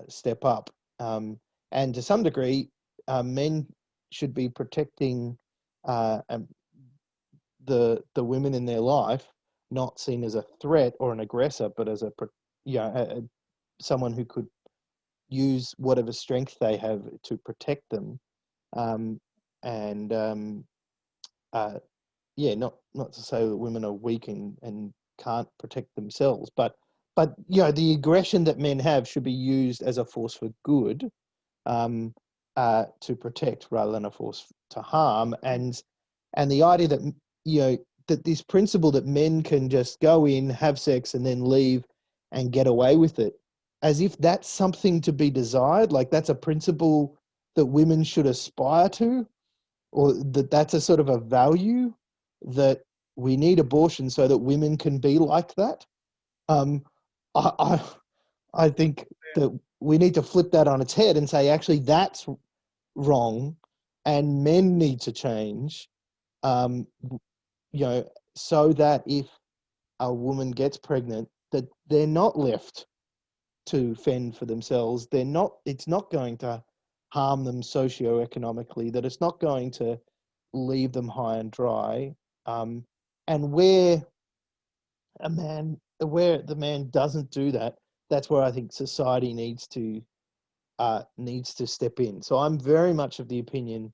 step up. And to some degree, men should be protecting the women in their life, not seen as a threat or an aggressor, but as someone who could use whatever strength they have to protect them. And not to say that women are weak and can't protect themselves, but the aggression that men have should be used as a force for good, to protect rather than a force to harm. And the idea that that this principle that men can just go in, have sex, and then leave and get away with it, as if that's something to be desired, like that's a principle that women should aspire to, or that's a sort of a value, that we need abortion so that women can be like that. I think that we need to flip that on its head and say, actually, that's wrong, and men need to change, so that if a woman gets pregnant, that they're not left to fend for themselves. It's not going to harm them socioeconomically, that it's not going to leave them high and dry. And where the man doesn't do that, that's where I think society needs to step in. So I'm very much of the opinion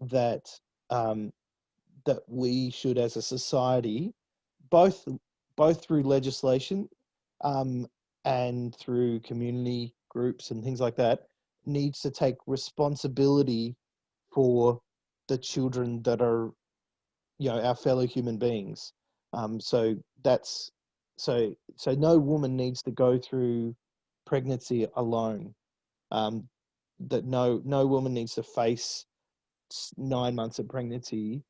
that that we should, as a society, both through legislation and through community groups and things like that, needs to take responsibility for the children that are, our fellow human beings. So no woman needs to go through pregnancy alone. That no woman needs to face 9 months of pregnancy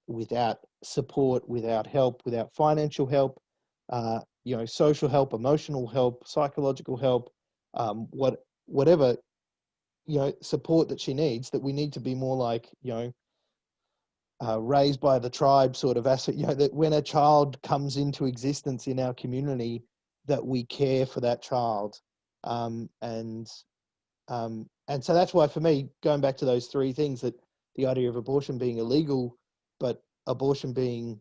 without support, without help, without financial help, social help, emotional help, psychological help, whatever support that she needs. That we need to be more like raised by the tribe sort of asset. That when a child comes into existence in our community, that we care for that child, and so that's why, for me, going back to those three things, that the idea of abortion being illegal, but abortion being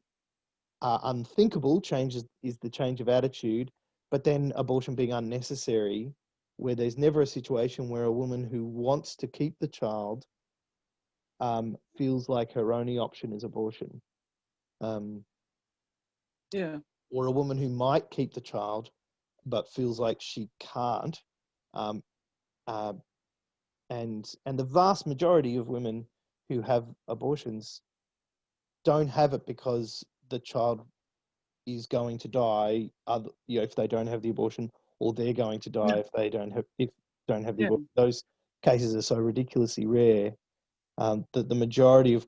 unthinkable, is the change of attitude, but then abortion being unnecessary, where there's never a situation where a woman who wants to keep the child feels like her only option is abortion. Yeah. Or a woman who might keep the child but feels like she can't. And the vast majority of women who have abortions don't have it because the child is going to die, if they don't have the abortion, or they're going to die if they don't have the abortion. Those cases are so ridiculously rare that the majority of,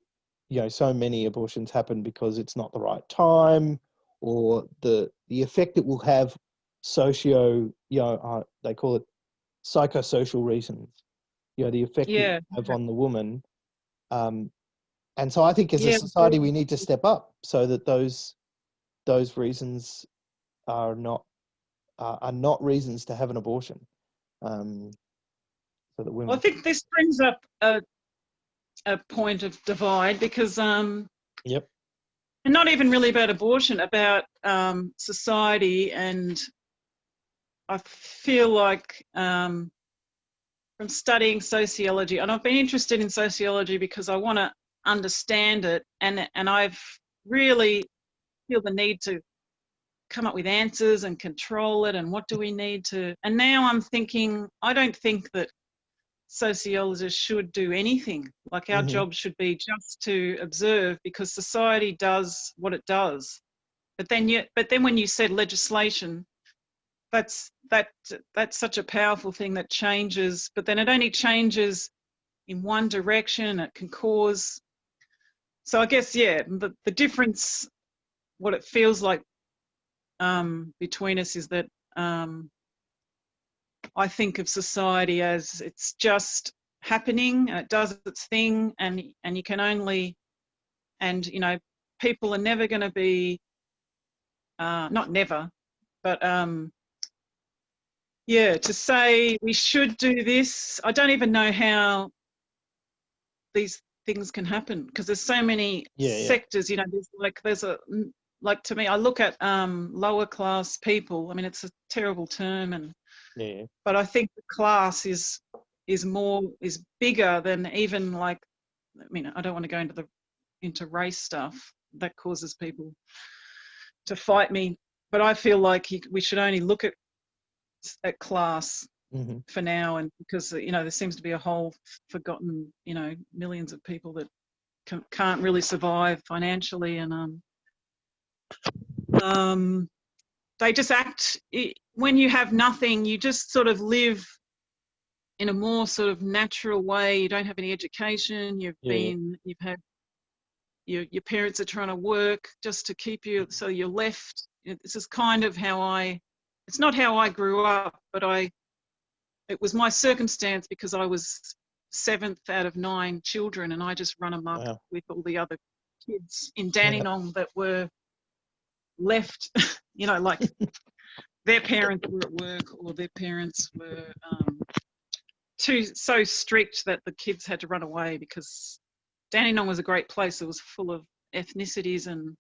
so many abortions happen because it's not the right time, or the effect it will have they call it psychosocial reasons. The effect it will have on the woman. And so I think, as a society, we need to step up so that those reasons are not reasons to have an abortion. So that women. Well, I think this brings up a point of divide, because Yep. and not even really about abortion, about society. And I feel like from studying sociology, and I've been interested in sociology because I want to understand it, and I've really feel the need to come up with answers and control it, and what do we need to. And now I'm thinking, I don't think that sociologists should do anything. Like, our job should be just to observe, because society does what it does. But then when you said legislation, that's such a powerful thing that changes, but then it only changes in one direction. It can cause. So I guess, the difference, what it feels like between us, is that I think of society as it's just happening, and it does its thing, and you can only, and people are never going to be, not never, But yeah, to say we should do this, I don't even know how these things can happen, because there's so many sectors, you know, like to me, I look at lower class people. I mean, it's a terrible term, and but I think the class is bigger than even, like, I mean, I don't want to go into race stuff that causes people to fight me, but I feel like we should only look at class for now, and because, you know, there seems to be a whole forgotten, you know, millions of people that can't really survive financially, and they just act, when you have nothing, you just sort of live in a more sort of natural way. You don't have any education. You've had your parents are trying to work just to keep you, so you're left. This is kind of it's not how I grew up, but it was my circumstance, because I was 7th out of 9 children, and I just run amok with all the other kids in Dandenong that were left, you know, like their parents were at work, or their parents were so strict that the kids had to run away, because Dandenong was a great place. It was full of ethnicities and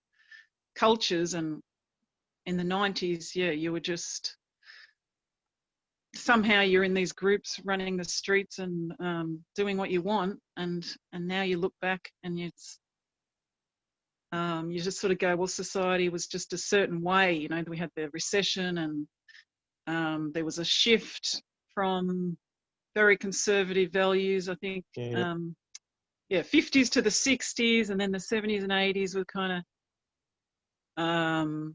cultures, and in the 90s, you were just, somehow you're in these groups running the streets and doing what you want, and now you look back and you just sort of go, well, society was just a certain way. You know, we had the recession, and there was a shift from very conservative values, I think, 50s to the 60s, and then the 70s and 80s were kind of,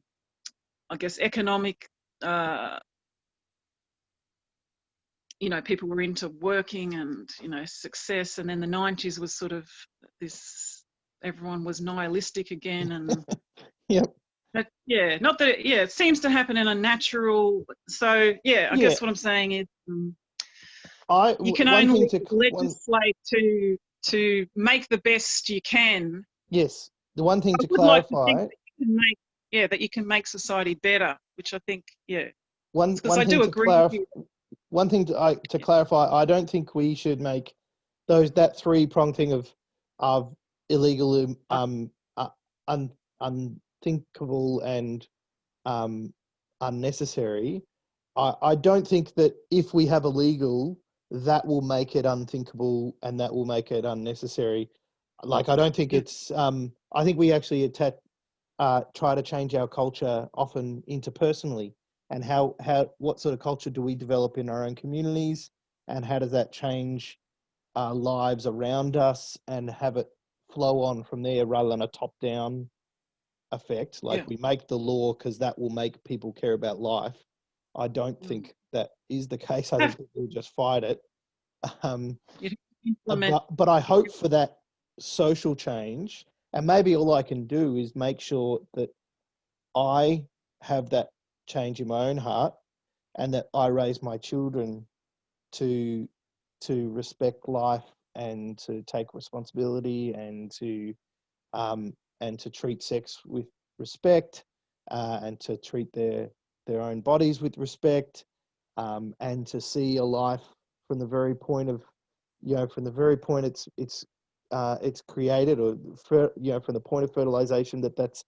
I guess, economic, you know, people were into working and, you know, success, and then the 90s was sort of this, everyone was nihilistic again, and but, not that it seems to happen in a natural, so I guess what I'm saying is, you can only legislate to make the best you can. Yes, the one thing to clarify, that you can make society better, which I think, because I do agree with you. One thing to clarify, I don't think we should make that 3-pronged thing of illegal, unthinkable, and unnecessary. I don't think that if we have illegal, that will make it unthinkable and that will make it unnecessary. Like, I don't think it's. I think we actually try to change our culture often interpersonally, and what sort of culture do we develop in our own communities, and how does that change our lives around us, and have it flow on from there rather than a top-down effect. Like, we make the law because that will make people care about life. I don't think that is the case. I think people just fight it. But I hope for that social change, and maybe all I can do is make sure that I have that change in my own heart, and that I raise my children to respect life, and to take responsibility, and to treat sex with respect, and to treat their own bodies with respect, and to see a life from the very point of, from the very point it's created, or from the point of fertilization, that's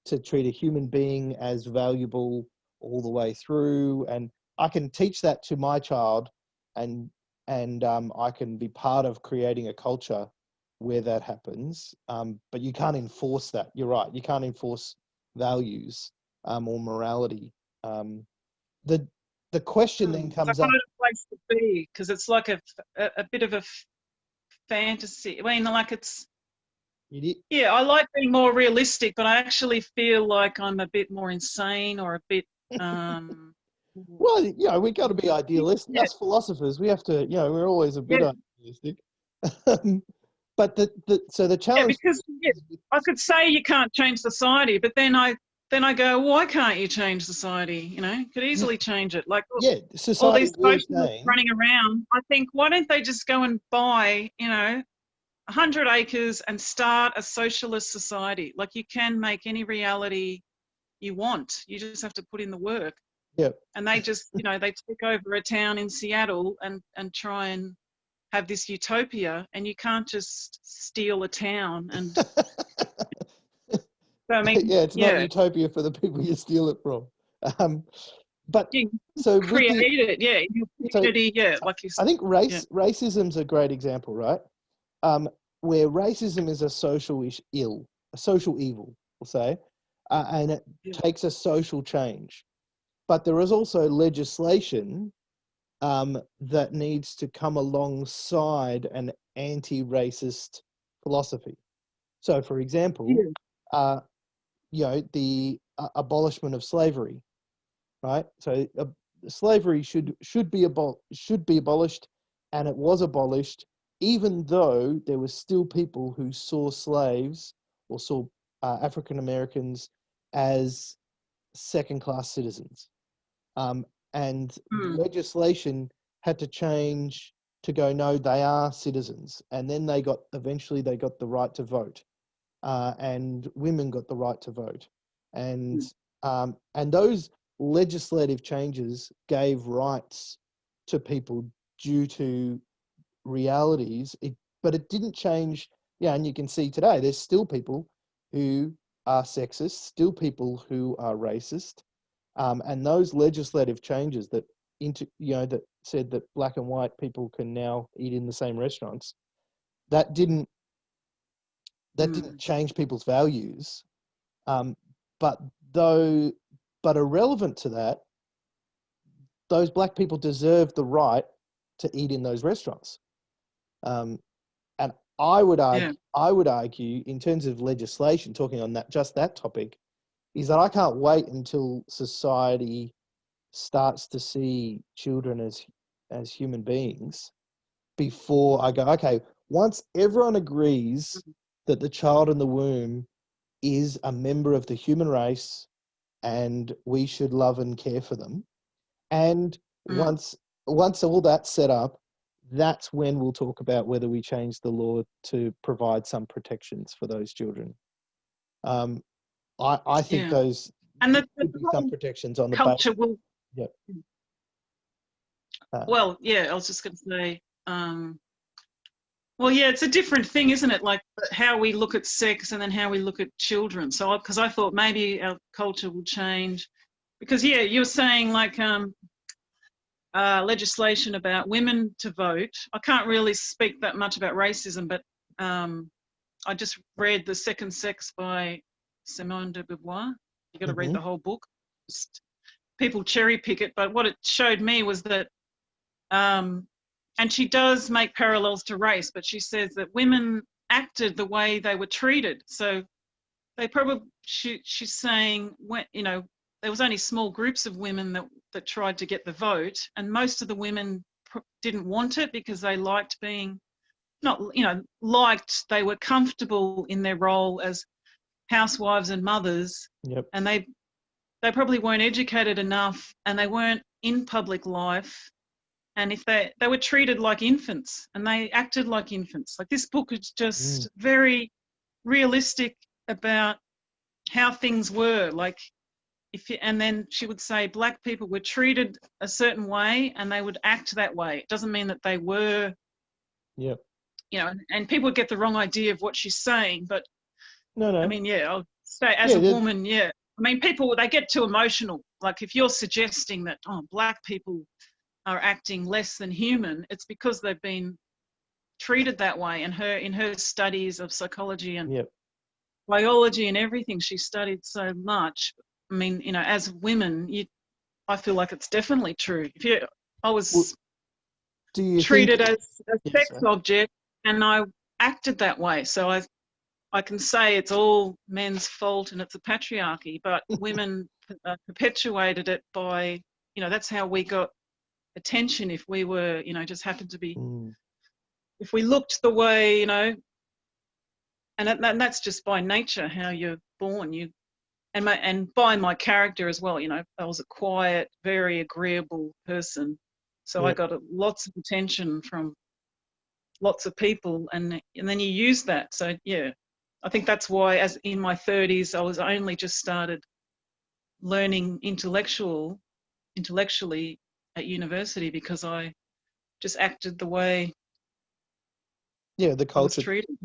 to treat a human being as valuable all the way through. And I can teach that to my child, and I can be part of creating a culture where that happens. But you can't enforce that. You're right. You can't enforce values or morality. The question then comes up. It's a hard place to be, because it's like a bit of a fantasy. I mean, like, it's. Yeah, I like being more realistic, but I actually feel like I'm a bit more insane, or a bit. Well, we got to be idealistic. Us philosophers, we have to. We're always a bit idealistic. But the challenge. Because I could say you can't change society, but then I go, why can't you change society? You could easily change it. Like, society, all these socialists running around. I think, why don't they just go and buy 100 acres and start a socialist society? Like, you can make any reality you want. You just have to put in the work. Yep. And they just, you know, they take over a town in Seattle and try and have this utopia, and you can't just steal a town. And so, I mean, Yeah, it's not utopia for the people you steal it from. But you so create it, yeah, in your community, like you said. I think racism's a great example, right? Where racism is a social evil, we'll say, and it takes a social change. But there is also legislation that needs to come alongside an anti-racist philosophy. So, for example, you know, the abolishment of slavery, right? So, slavery should be abolished, and it was abolished, even though there were still people who saw slaves or saw African Americans as second-class citizens. And legislation had to change to go, no, they are citizens. And then eventually they got the right to vote, and women got the right to vote. And those legislative changes gave rights to people due to realities, but it didn't change. Yeah, and you can see today, there's still people who are sexist, still people who are racist. And those legislative changes that that said that black and white people can now eat in the same restaurants, that didn't change people's values. But irrelevant to that, those black people deserve the right to eat in those restaurants. And I would argue, in terms of legislation, talking on that topic, is that I can't wait until society starts to see children as human beings before I go, okay, once everyone agrees that the child in the womb is a member of the human race and we should love and care for them, and once all that's set up, that's when we'll talk about whether we change the law to provide some protections for those children. I think those and the some protections on the culture will. Yep. Well, yeah, I was just going to say. Well, yeah, it's a different thing, isn't it? Like how we look at sex and then how we look at children. So, because I thought maybe our culture will change, because you're saying like legislation about women to vote. I can't really speak that much about racism, but I just read The Second Sex by Simone de Beauvoir. You got to read the whole book. Just, people cherry pick it, but what it showed me was that, and she does make parallels to race, but she says that women acted the way they were treated. So they probably, she's saying, when, you know, there was only small groups of women that tried to get the vote, and most of the women didn't want it because they liked being, they were comfortable in their role as housewives and mothers. Yep. And they probably weren't educated enough, and they weren't in public life. And if they were treated like infants, and they acted like infants. Like, this book is just very realistic about how things were. Like, and then she would say black people were treated a certain way and they would act that way. It doesn't mean that they were. Yep. You know, and people would get the wrong idea of what she's saying. But no. I mean, I'll say as a woman, I mean, people, they get too emotional. Like, if you're suggesting that, black people are acting less than human, it's because they've been treated that way. And in her studies of psychology and biology and everything, she studied so much. I mean, you know, as women, I feel like it's definitely true. I was treated as a sex object, and I acted that way. So I can say it's all men's fault and it's a patriarchy, but women perpetuated it by, that's how we got attention. If we were, just happened to be, if we looked the way, and that's just by nature, how you're born. And by my character as well, I was a quiet, very agreeable person. So I got lots of attention from lots of people, and then you use that. So I think that's why, as in my 30s, I was only just started learning intellectually at university because I just acted the way the I was culture. treated.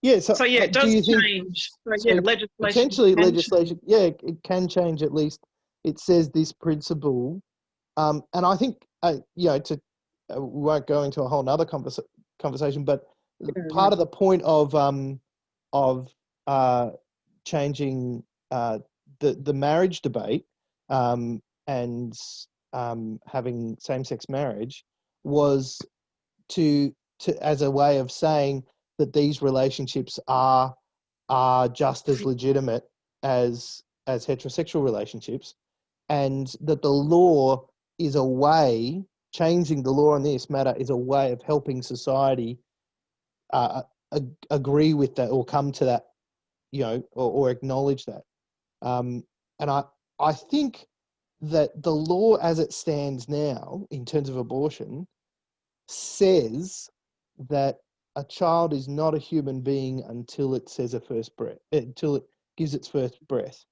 Yeah. So yeah, it Do does you think? change. So So yeah, legislation potentially can legislation, change. it can change at least. It says this principle, and I think we won't go into a whole nother conversation, but part of the point of changing the marriage debate and having same-sex marriage was to as a way of saying that these relationships are just as legitimate as heterosexual relationships, and that the law is a way, changing the law on this matter is a way of helping society agree with that or come to that, or acknowledge that. And I think that the law as it stands now in terms of abortion says that a child is not a human being until it says until it gives its first breath.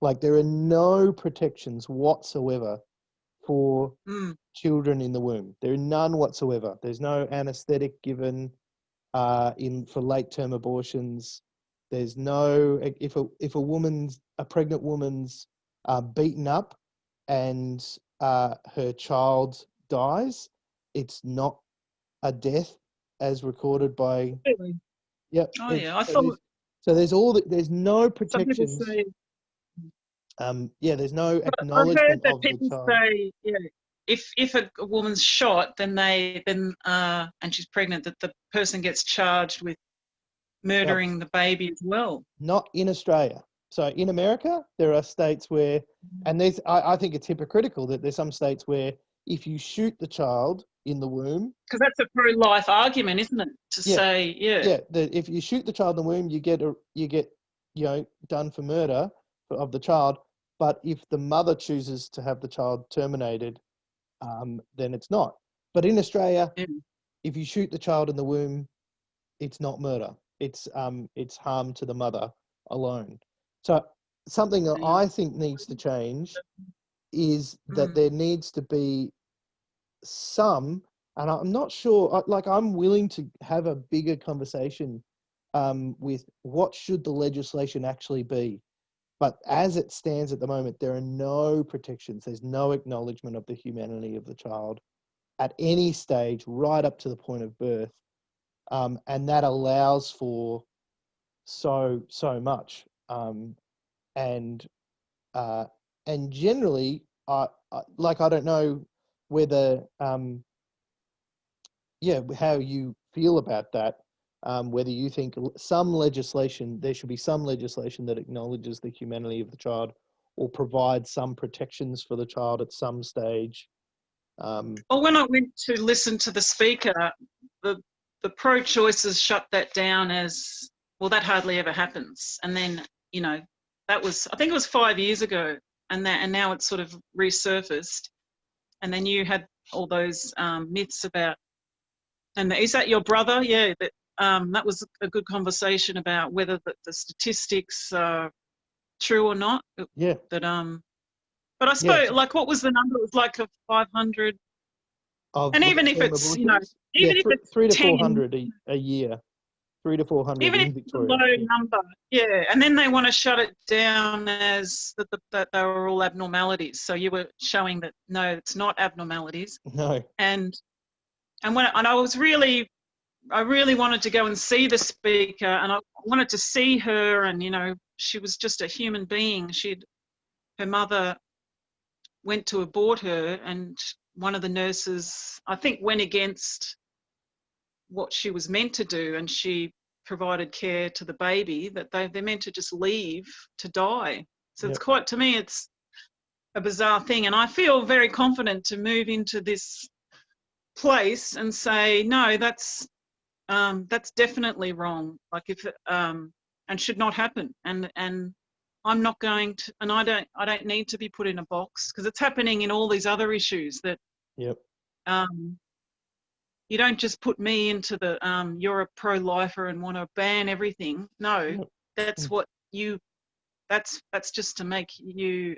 Like, there are no protections whatsoever for children in the womb. There are none whatsoever. There's no anesthetic given for late term abortions. There's no, if a pregnant woman's beaten up and her child dies, it's not a death as recorded by. Really? Yeah. Oh yeah, I thought There's no some people protections. say. There's no I've heard acknowledgement that of the people child. say, yeah, if a woman's shot, then and she's pregnant, that the person gets charged with murdering the baby as well. Not in Australia. So in America, there are states where, and I think it's hypocritical that there's some states where if you shoot the child in the womb, because that's a pro-life argument, isn't it? To say, that if you shoot the child in the womb, you get done for murder of the child. But if the mother chooses to have the child terminated, then it's not. But in Australia, if you shoot the child in the womb, it's not murder. It's harm to the mother alone. So something that I think needs to change is that there needs to be some, and I'm not sure, like, I'm willing to have a bigger conversation with what should the legislation actually be. But as it stands at the moment, there are no protections. There's no acknowledgement of the humanity of the child at any stage, right up to the point of birth. And that allows for so much. And generally, I don't know whether, how you feel about that. Whether you think there should be some legislation that acknowledges the humanity of the child or provides some protections for the child at some stage. Well, when I went to listen to the speaker, the pro-choicers shut that down as, well, that hardly ever happens. And then, that was, I think it was 5 years ago, and now it's sort of resurfaced. And then you had all those myths about, and is that your brother? Yeah, that was a good conversation about whether the statistics are true or not. Yeah. But I suppose, like, what was the number? It was like a 500. And even if it's, even if it's 300 to 10, 400 a year, 300 to 400 even if in it's a Victoria. low number, yeah. And then they want to shut it down as that they were all abnormalities. So you were showing that no, it's not abnormalities. No. And I really wanted to go and see the speaker, and I wanted to see her, and she was just a human being. Her mother went to abort her, and one of the nurses, I think, went against what she was meant to do, and she provided care to the baby, that they're meant to just leave to die. So It's quite, to me, it's a bizarre thing. And I feel very confident to move into this place and say, no, that's definitely wrong. Like, and should not happen. And I'm not going to, and I don't need to be put in a box, because it's happening in all these other issues that you don't just put me into the you're a pro-lifer and want to ban everything. No, that's what you that's just to make you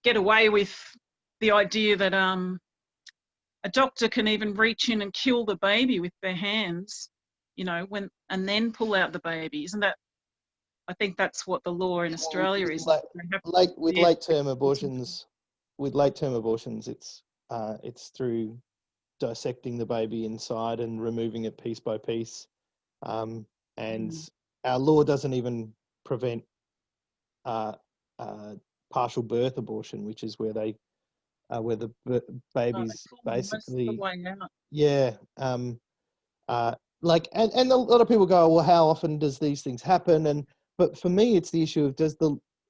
get away with the idea that a doctor can even reach in and kill the baby with their hands, you know, and then pull out the baby. Isn't that? I think that's what the law in Australia is. With late-term abortions, it's through dissecting the baby inside and removing it piece by piece. And our law doesn't even prevent partial birth abortion, which is where the baby's basically, and a lot of people go, well, how often does these things happen? But for me, it's the issue of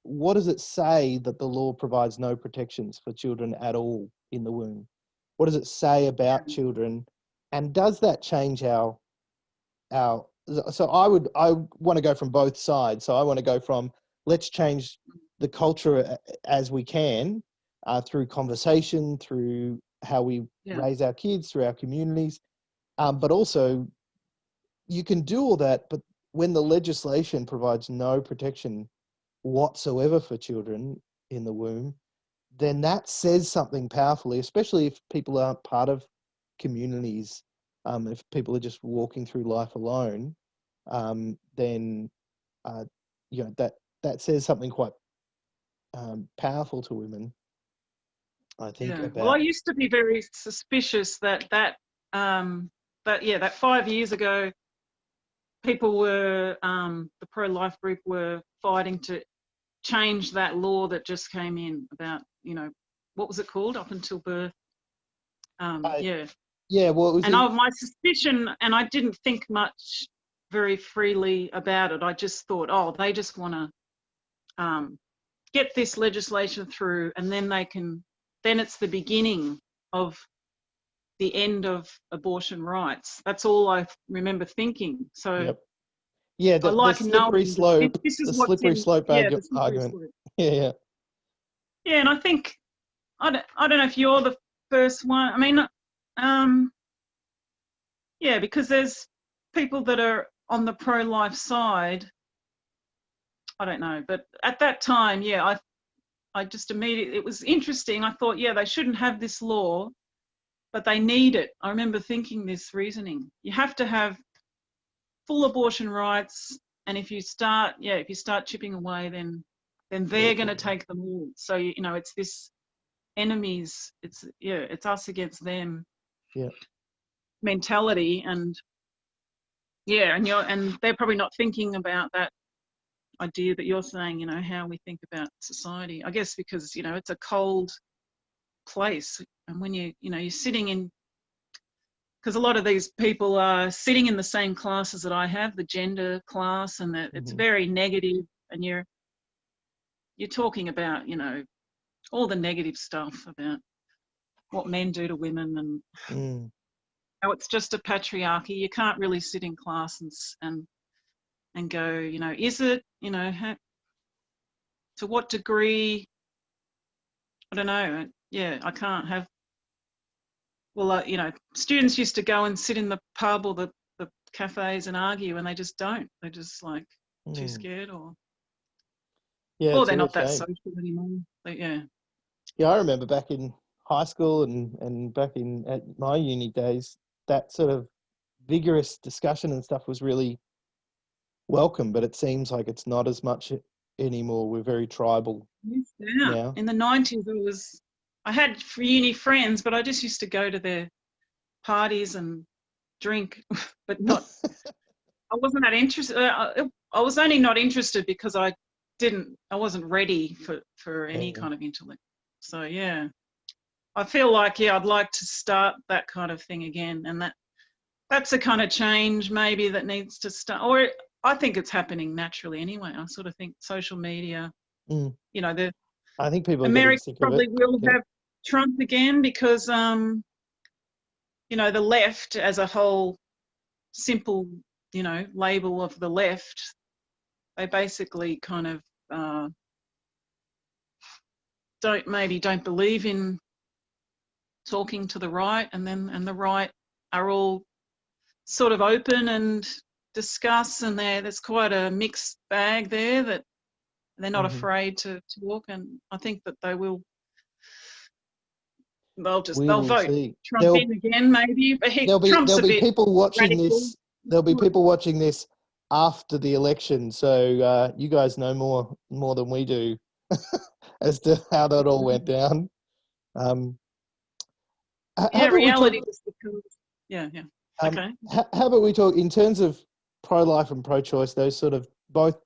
what does it say that the law provides no protections for children at all in the womb? What does it say about children? And does that change so I want to go from both sides. So I want to go from, let's change the culture as we can, through conversation, through how we raise our kids, through our communities. But also, you can do all that, but when the legislation provides no protection whatsoever for children in the womb, then that says something powerfully, especially if people aren't part of communities. If people are just walking through life alone, then that says something quite powerful to women, I think. Well, I used to be very suspicious that 5 years ago, people were, the pro-life group were fighting to change that law that just came in about, you know, what was it called, up until birth? Well, it was. My suspicion, and I didn't think much very freely about it. I just thought, oh, they just want to get this legislation through, and then then it's the beginning of the end of abortion rights. That's all I remember thinking. So the slippery slope. The slippery slope argument. Yeah, and I think I don't know if you're the first one. I mean, because there's people that are on the pro-life side. I don't know, but at that time, I just immediately, it was interesting. I thought, they shouldn't have this law, but they need it. I remember thinking this reasoning. You have to have full abortion rights, and if you start chipping away, then they're going to take them all. So you know, it's this enemies. It's us against them. Mentality, and they're probably not thinking about that idea that you're saying, you know, how we think about society. I guess because, you know, it's a cold place, and when you're sitting in, because a lot of these people are sitting in the same classes that I have, the gender class, and that it's very negative, and you're talking about, you know, all the negative stuff about what men do to women, and how it's just a patriarchy. You can't really sit in class and go, you know, is it, you know, to what degree? I don't know. I can't have. Well, you know, students used to go and sit in the pub or the cafes and argue, and they just don't. They're just like too scared, or they're not that social anymore. But I remember back in high school and back at my uni days, that sort of vigorous discussion and stuff was really welcome, but it seems like it's not as much anymore. We're very tribal now. In the 90s, I had uni friends, but I just used to go to their parties and drink, but not. I wasn't that interested. I was only not interested because I wasn't ready for any kind of intellect. So I feel like I'd like to start that kind of thing again, and that's a kind of change maybe that needs to start. Or I think it's happening naturally anyway. I sort of think social media, you know, I think people America probably will have Trump again because, you know, the left as a whole, simple, you know, label of the left, they basically kind of don't believe in talking to the right, and the right are all sort of open and discuss, and there's quite a mixed bag there that They're not afraid to talk, and I think that they will. We They'll will vote see. Trump in again, maybe. But Trump's There'll a be bit people watching radical. this. There'll be people watching this after the election, so you guys know more than we do as to how that all went down. Yeah, reality just becomes. Yeah. Okay. How about we talk in terms of pro-life and pro-choice? Those sort of both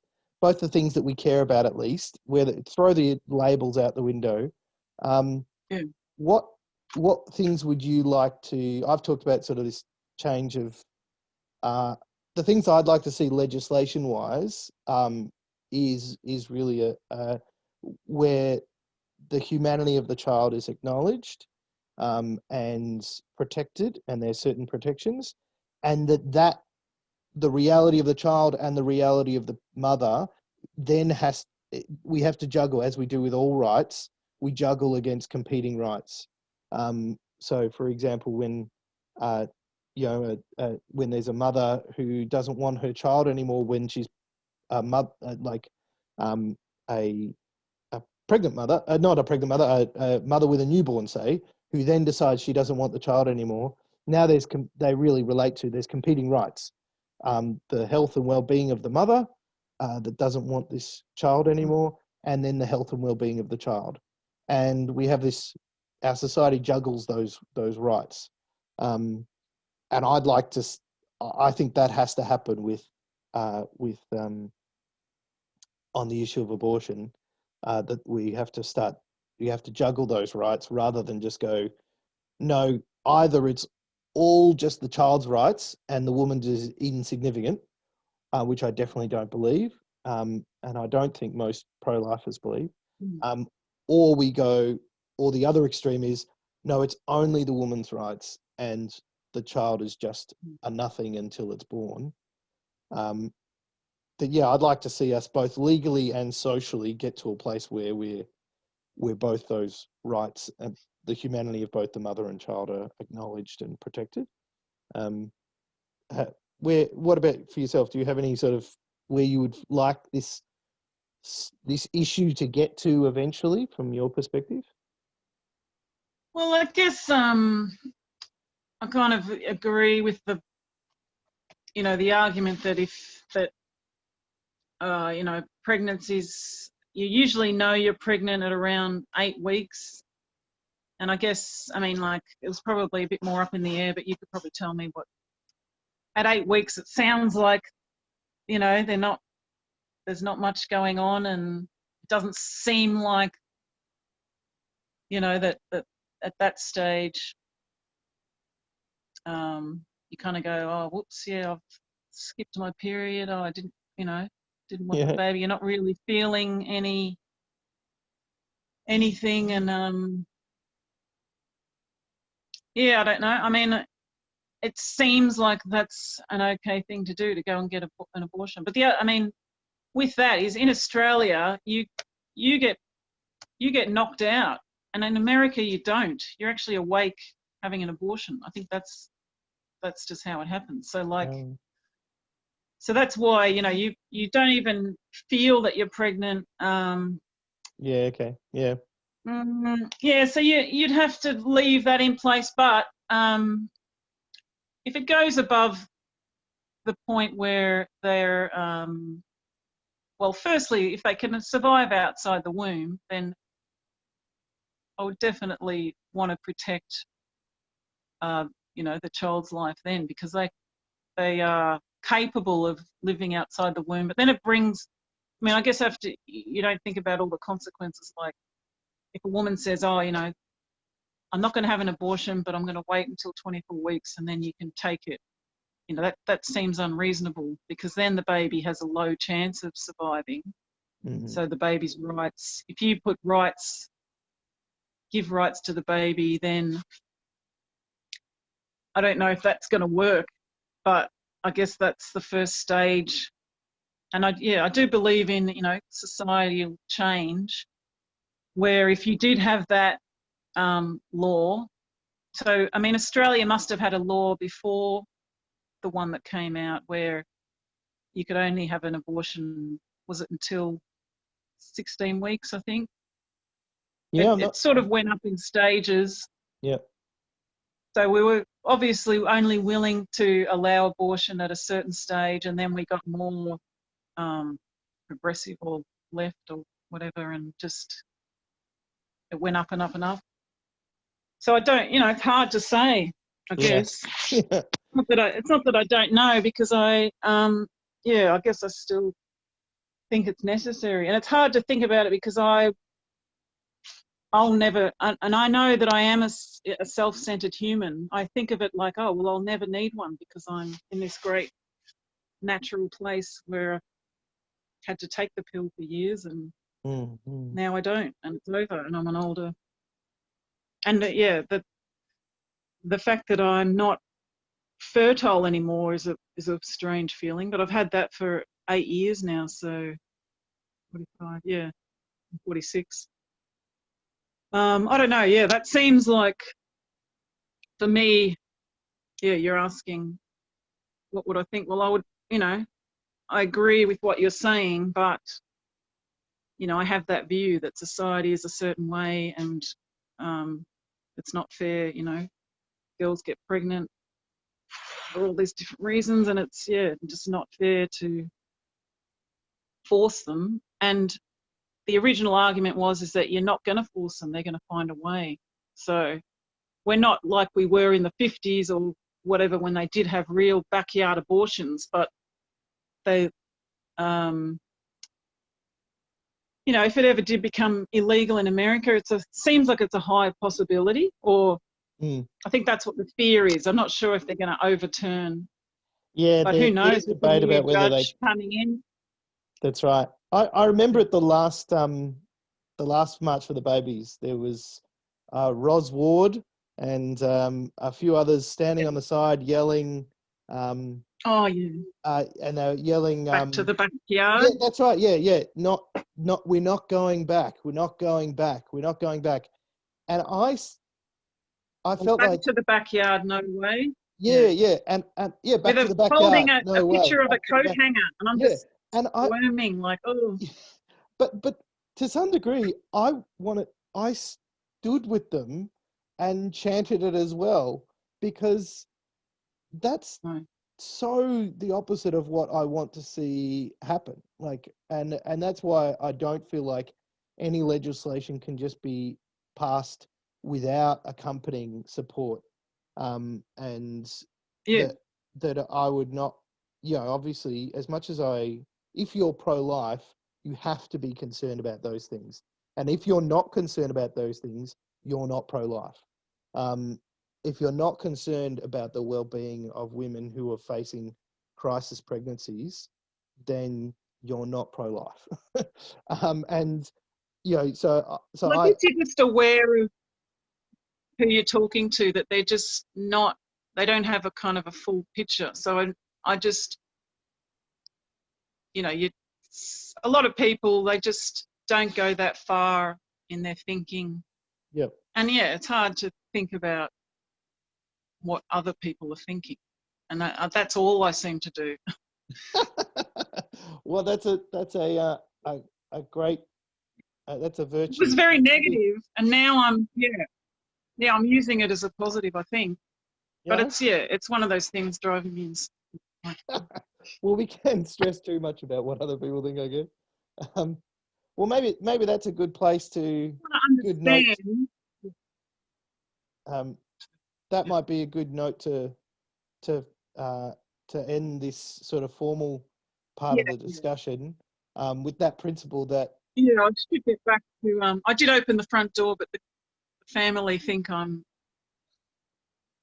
the things that we care about, at least. Throw the labels out the window. Yeah. What things would you like to? I've talked about sort of this change of the things I'd like to see legislation-wise is really where the humanity of the child is acknowledged and protected, and there's certain protections, and that the reality of the child and the reality of the mother then we have to juggle, as we do with all rights. We juggle against competing rights. So, for example, when when there's a mother who doesn't want her child anymore, when she's a mother, a pregnant mother, not a pregnant mother, a mother with a newborn, say, who then decides she doesn't want the child anymore. Now they really relate to, there's competing rights. The health and well-being of the mother that doesn't want this child anymore, and then the health and well-being of the child. And we have our society juggles those rights. And I think that has to happen with on the issue of abortion, that we have to juggle those rights rather than just go, no, either it's all just the child's rights and the woman's is insignificant, which I definitely don't believe, and I don't think most pro-lifers believe, or the other extreme is, no, it's only the woman's rights and the child is just a nothing until it's born. I'd like to see us both legally and socially get to a place where we're both those rights and the humanity of both the mother and child are acknowledged and protected. What about for yourself? Do you have any sort of where you would like this issue to get to eventually, from your perspective? Well, I guess I kind of agree with the argument that pregnancies, you usually know you're pregnant at around 8 weeks. And I guess, it was probably a bit more up in the air, but you could probably tell me at 8 weeks, it sounds like, there's not much going on, and it doesn't seem like, that at that stage, you kind of go, oh, whoops, yeah, I've skipped my period. Oh, I didn't want the baby. You're not really feeling anything. And, I don't know. It seems like that's an okay thing to do, to go and get an abortion. But with that is, in Australia, you get knocked out, and in America you don't. You're actually awake having an abortion. I think that's just how it happens. So so that's why you don't even feel that you're pregnant. Okay. Yeah. So you'd have to leave that in place, but if it goes above the point where they're firstly, if they can survive outside the womb, then I would definitely want to protect the child's life then, because they are capable of living outside the womb. But then it brings, I guess after, you don't think about all the consequences, like if a woman says, oh, I'm not going to have an abortion, but I'm going to wait until 24 weeks and then you can take it. That seems unreasonable, because then the baby has a low chance of surviving. Mm-hmm. So the baby's rights, if you give rights to the baby, then I don't know if that's going to work, but I guess that's the first stage. And I do believe in, societal change, where if you did have that law, so, Australia must have had a law before the one that came out, where you could only have an abortion, was it until 16 weeks, I think. Yeah, It sort of went up in stages. Yeah. So we were obviously only willing to allow abortion at a certain stage, and then we got more progressive or left or whatever, and just it went up and up and up. So I don't, it's hard to say, I guess. Yeah. It's not that I don't know, because I guess I still think it's necessary. And it's hard to think about it because I'll never, and I know that I am a self-centered human. I think of it like, oh, well, I'll never need one because I'm in this great natural place where I've had to take the pill for years, and now I don't, and it's over, and I'm an older. And the fact that I'm not fertile anymore is a strange feeling, but I've had that for 8 years now, so 45, yeah, 46. I don't know, yeah, that seems like, for me, yeah, you're asking what would I think? Well, I would, I agree with what you're saying, but, I have that view that society is a certain way, and it's not fair, girls get pregnant for all these different reasons, and it's, just not fair to force them. And the original argument is that you're not going to force them, they're going to find a way. So we're not like we were in the 50s or whatever, when they did have real backyard abortions, but they, if it ever did become illegal in America, it seems like it's a high possibility, or I think that's what the fear is. I'm not sure if they're going to overturn. Yeah, but who knows? there's debate about whether they. Coming in. That's right. I remember at the last March for the Babies, there was Ros Ward and a few others standing on the side yelling. And they're yelling. Back to the backyard. Yeah, that's right. Yeah. Not. We're not going back. We're not going back. We're not going back. And I felt back like to the backyard, no way. Yeah, and back to the backyard. Holding a picture of a coat hanger, and I'm just squirming like, oh. But to some degree, I stood with them and chanted it as well, because that's so the opposite of what I want to see happen. Like, and that's why I don't feel like any legislation can just be passed without accompanying support. And that I would not, obviously, as much as if you're pro-life, you have to be concerned about those things. And if you're not concerned about those things, you're not pro-life. If you're not concerned about the well-being of women who are facing crisis pregnancies, then you're not pro-life. And, so I guess you're just aware of who you're talking to, that they're just not, they don't have a kind of a full picture. So I just, a lot of people, they just don't go that far in their thinking. Yep. And it's hard to think about what other people are thinking. And that's all I seem to do. Well, that's a great, that's a virtue. It was very negative, and now I'm using it as a positive, I think. Yeah. But it's one of those things driving me insane. Well, we can't stress too much about what other people think, I guess. Well, maybe that's a good place to good note. That might be a good note to end this sort of formal part of the discussion, with that principle that. Yeah, I should get back to. I did open the front door, but the family think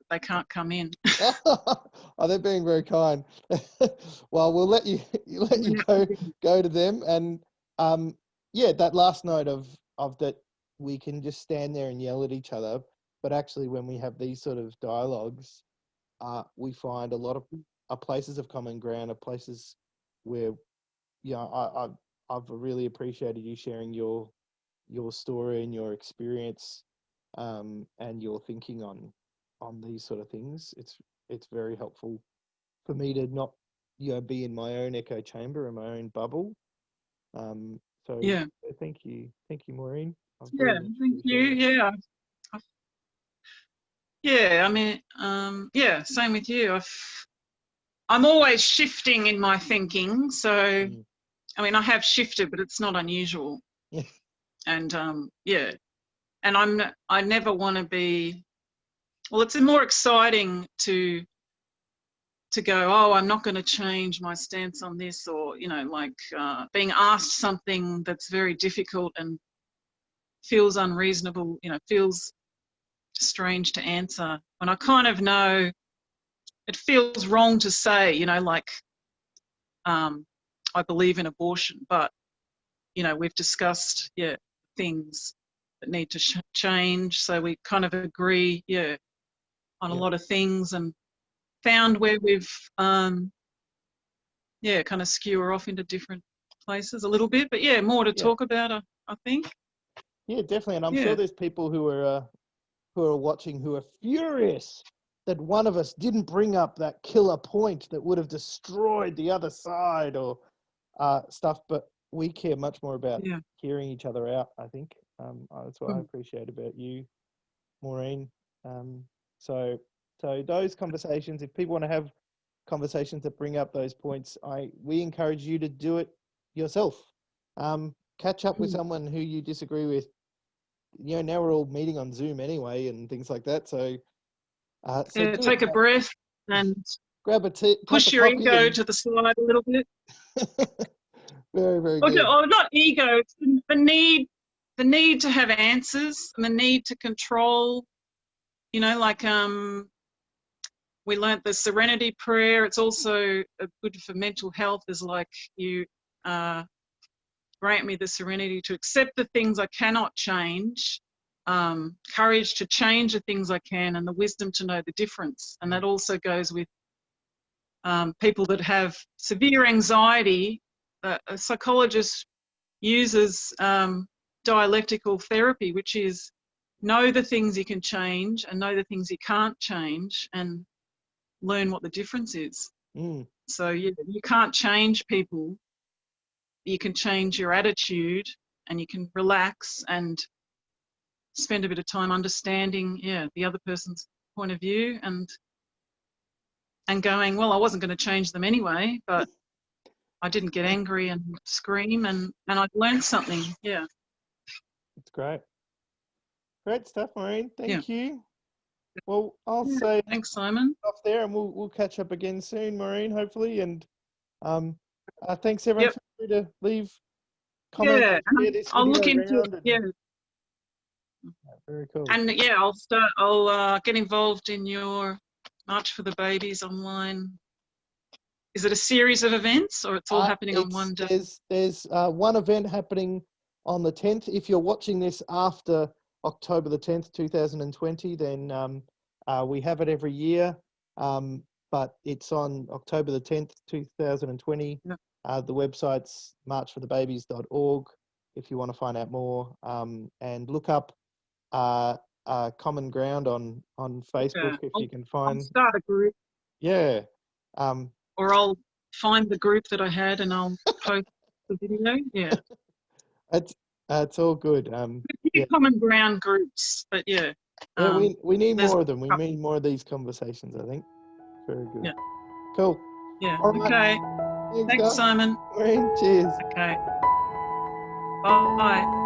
they can't come in. Oh, they're being very kind. Well, we'll let you go to them, and that last note of that, we can just stand there and yell at each other, but actually when we have these sort of dialogues, we find a lot of places of common ground, are places where I've really appreciated you sharing your story and your experience, and your thinking on these sort of things. It's very helpful for me to not be in my own echo chamber and my own bubble. So Yeah. thank you, Maureen. I Yeah. very much Thank you. appreciate it. Yeah. Yeah. I mean, yeah. Same with you. I'm always shifting in my thinking. So, I mean, I have shifted, but it's not unusual. Yeah. And yeah. And I never want to be. Well, it's more exciting to go, oh, I'm not going to change my stance on this, or, you know, like being asked something that's very difficult and feels unreasonable, you know, feels strange to answer. When I kind of know it feels wrong to say, you know, like I believe in abortion, but, you know, we've discussed, yeah, things that need to change. So we kind of agree, yeah, on a lot of things, and found where we've yeah, kind of skewer off into different places a little bit, but yeah, more to talk about, I think. Yeah, definitely. And I'm sure there's people who are watching who are furious that one of us didn't bring up that killer point that would have destroyed the other side or stuff. But we care much more about hearing each other out, I think. That's what I appreciate about you, Maureen. So those conversations, if people want to have conversations that bring up those points, we encourage you to do it yourself. Catch up with someone who you disagree with. You know, now we're all meeting on Zoom anyway and things like that. So, do take a breath and grab a push your ego to the side a little bit. Very, very good. Or not ego, it's the need to have answers and the need to control. You know, like we learnt the serenity prayer. It's also good for mental health. Is like, you grant me the serenity to accept the things I cannot change, courage to change the things I can, and the wisdom to know the difference. And that also goes with people that have severe anxiety. A psychologist uses dialectical therapy, which is know the things you can change and know the things you can't change, and learn what the difference is. So you can't change people. You can change your attitude, and you can relax and spend a bit of time understanding, the other person's point of view, and going, well, I wasn't going to change them anyway, but I didn't get angry and scream, and I learned something. Yeah. It's great. Great stuff, Maureen. Thank you. Well, I'll say thanks, Simon. Off there, and we'll catch up again soon, Maureen, hopefully. And thanks everyone for free to leave comments. Yeah, I'll look into it. Yeah. Very cool. And yeah, I'll get involved in your March for the Babies online. Is it a series of events, or it's all happening on one day? There's one event happening on the 10th. If you're watching this after October the 10th, 2020, then we have it every year. But it's on October the 10th, 2020. Yep. The website's marchforthebabies.org if you want to find out more. And look up Common Ground on Facebook if you can find. I'll start a group. Yeah. Or I'll find the group that I had and I'll post the video. Yeah. It's all good. Common Ground groups, but yeah. Yeah, we need more of them. We need more of these conversations, I think. Very good. Yeah. Cool. Yeah. All right. Okay. Thanks, Simon. Maureen, cheers. Okay. Bye.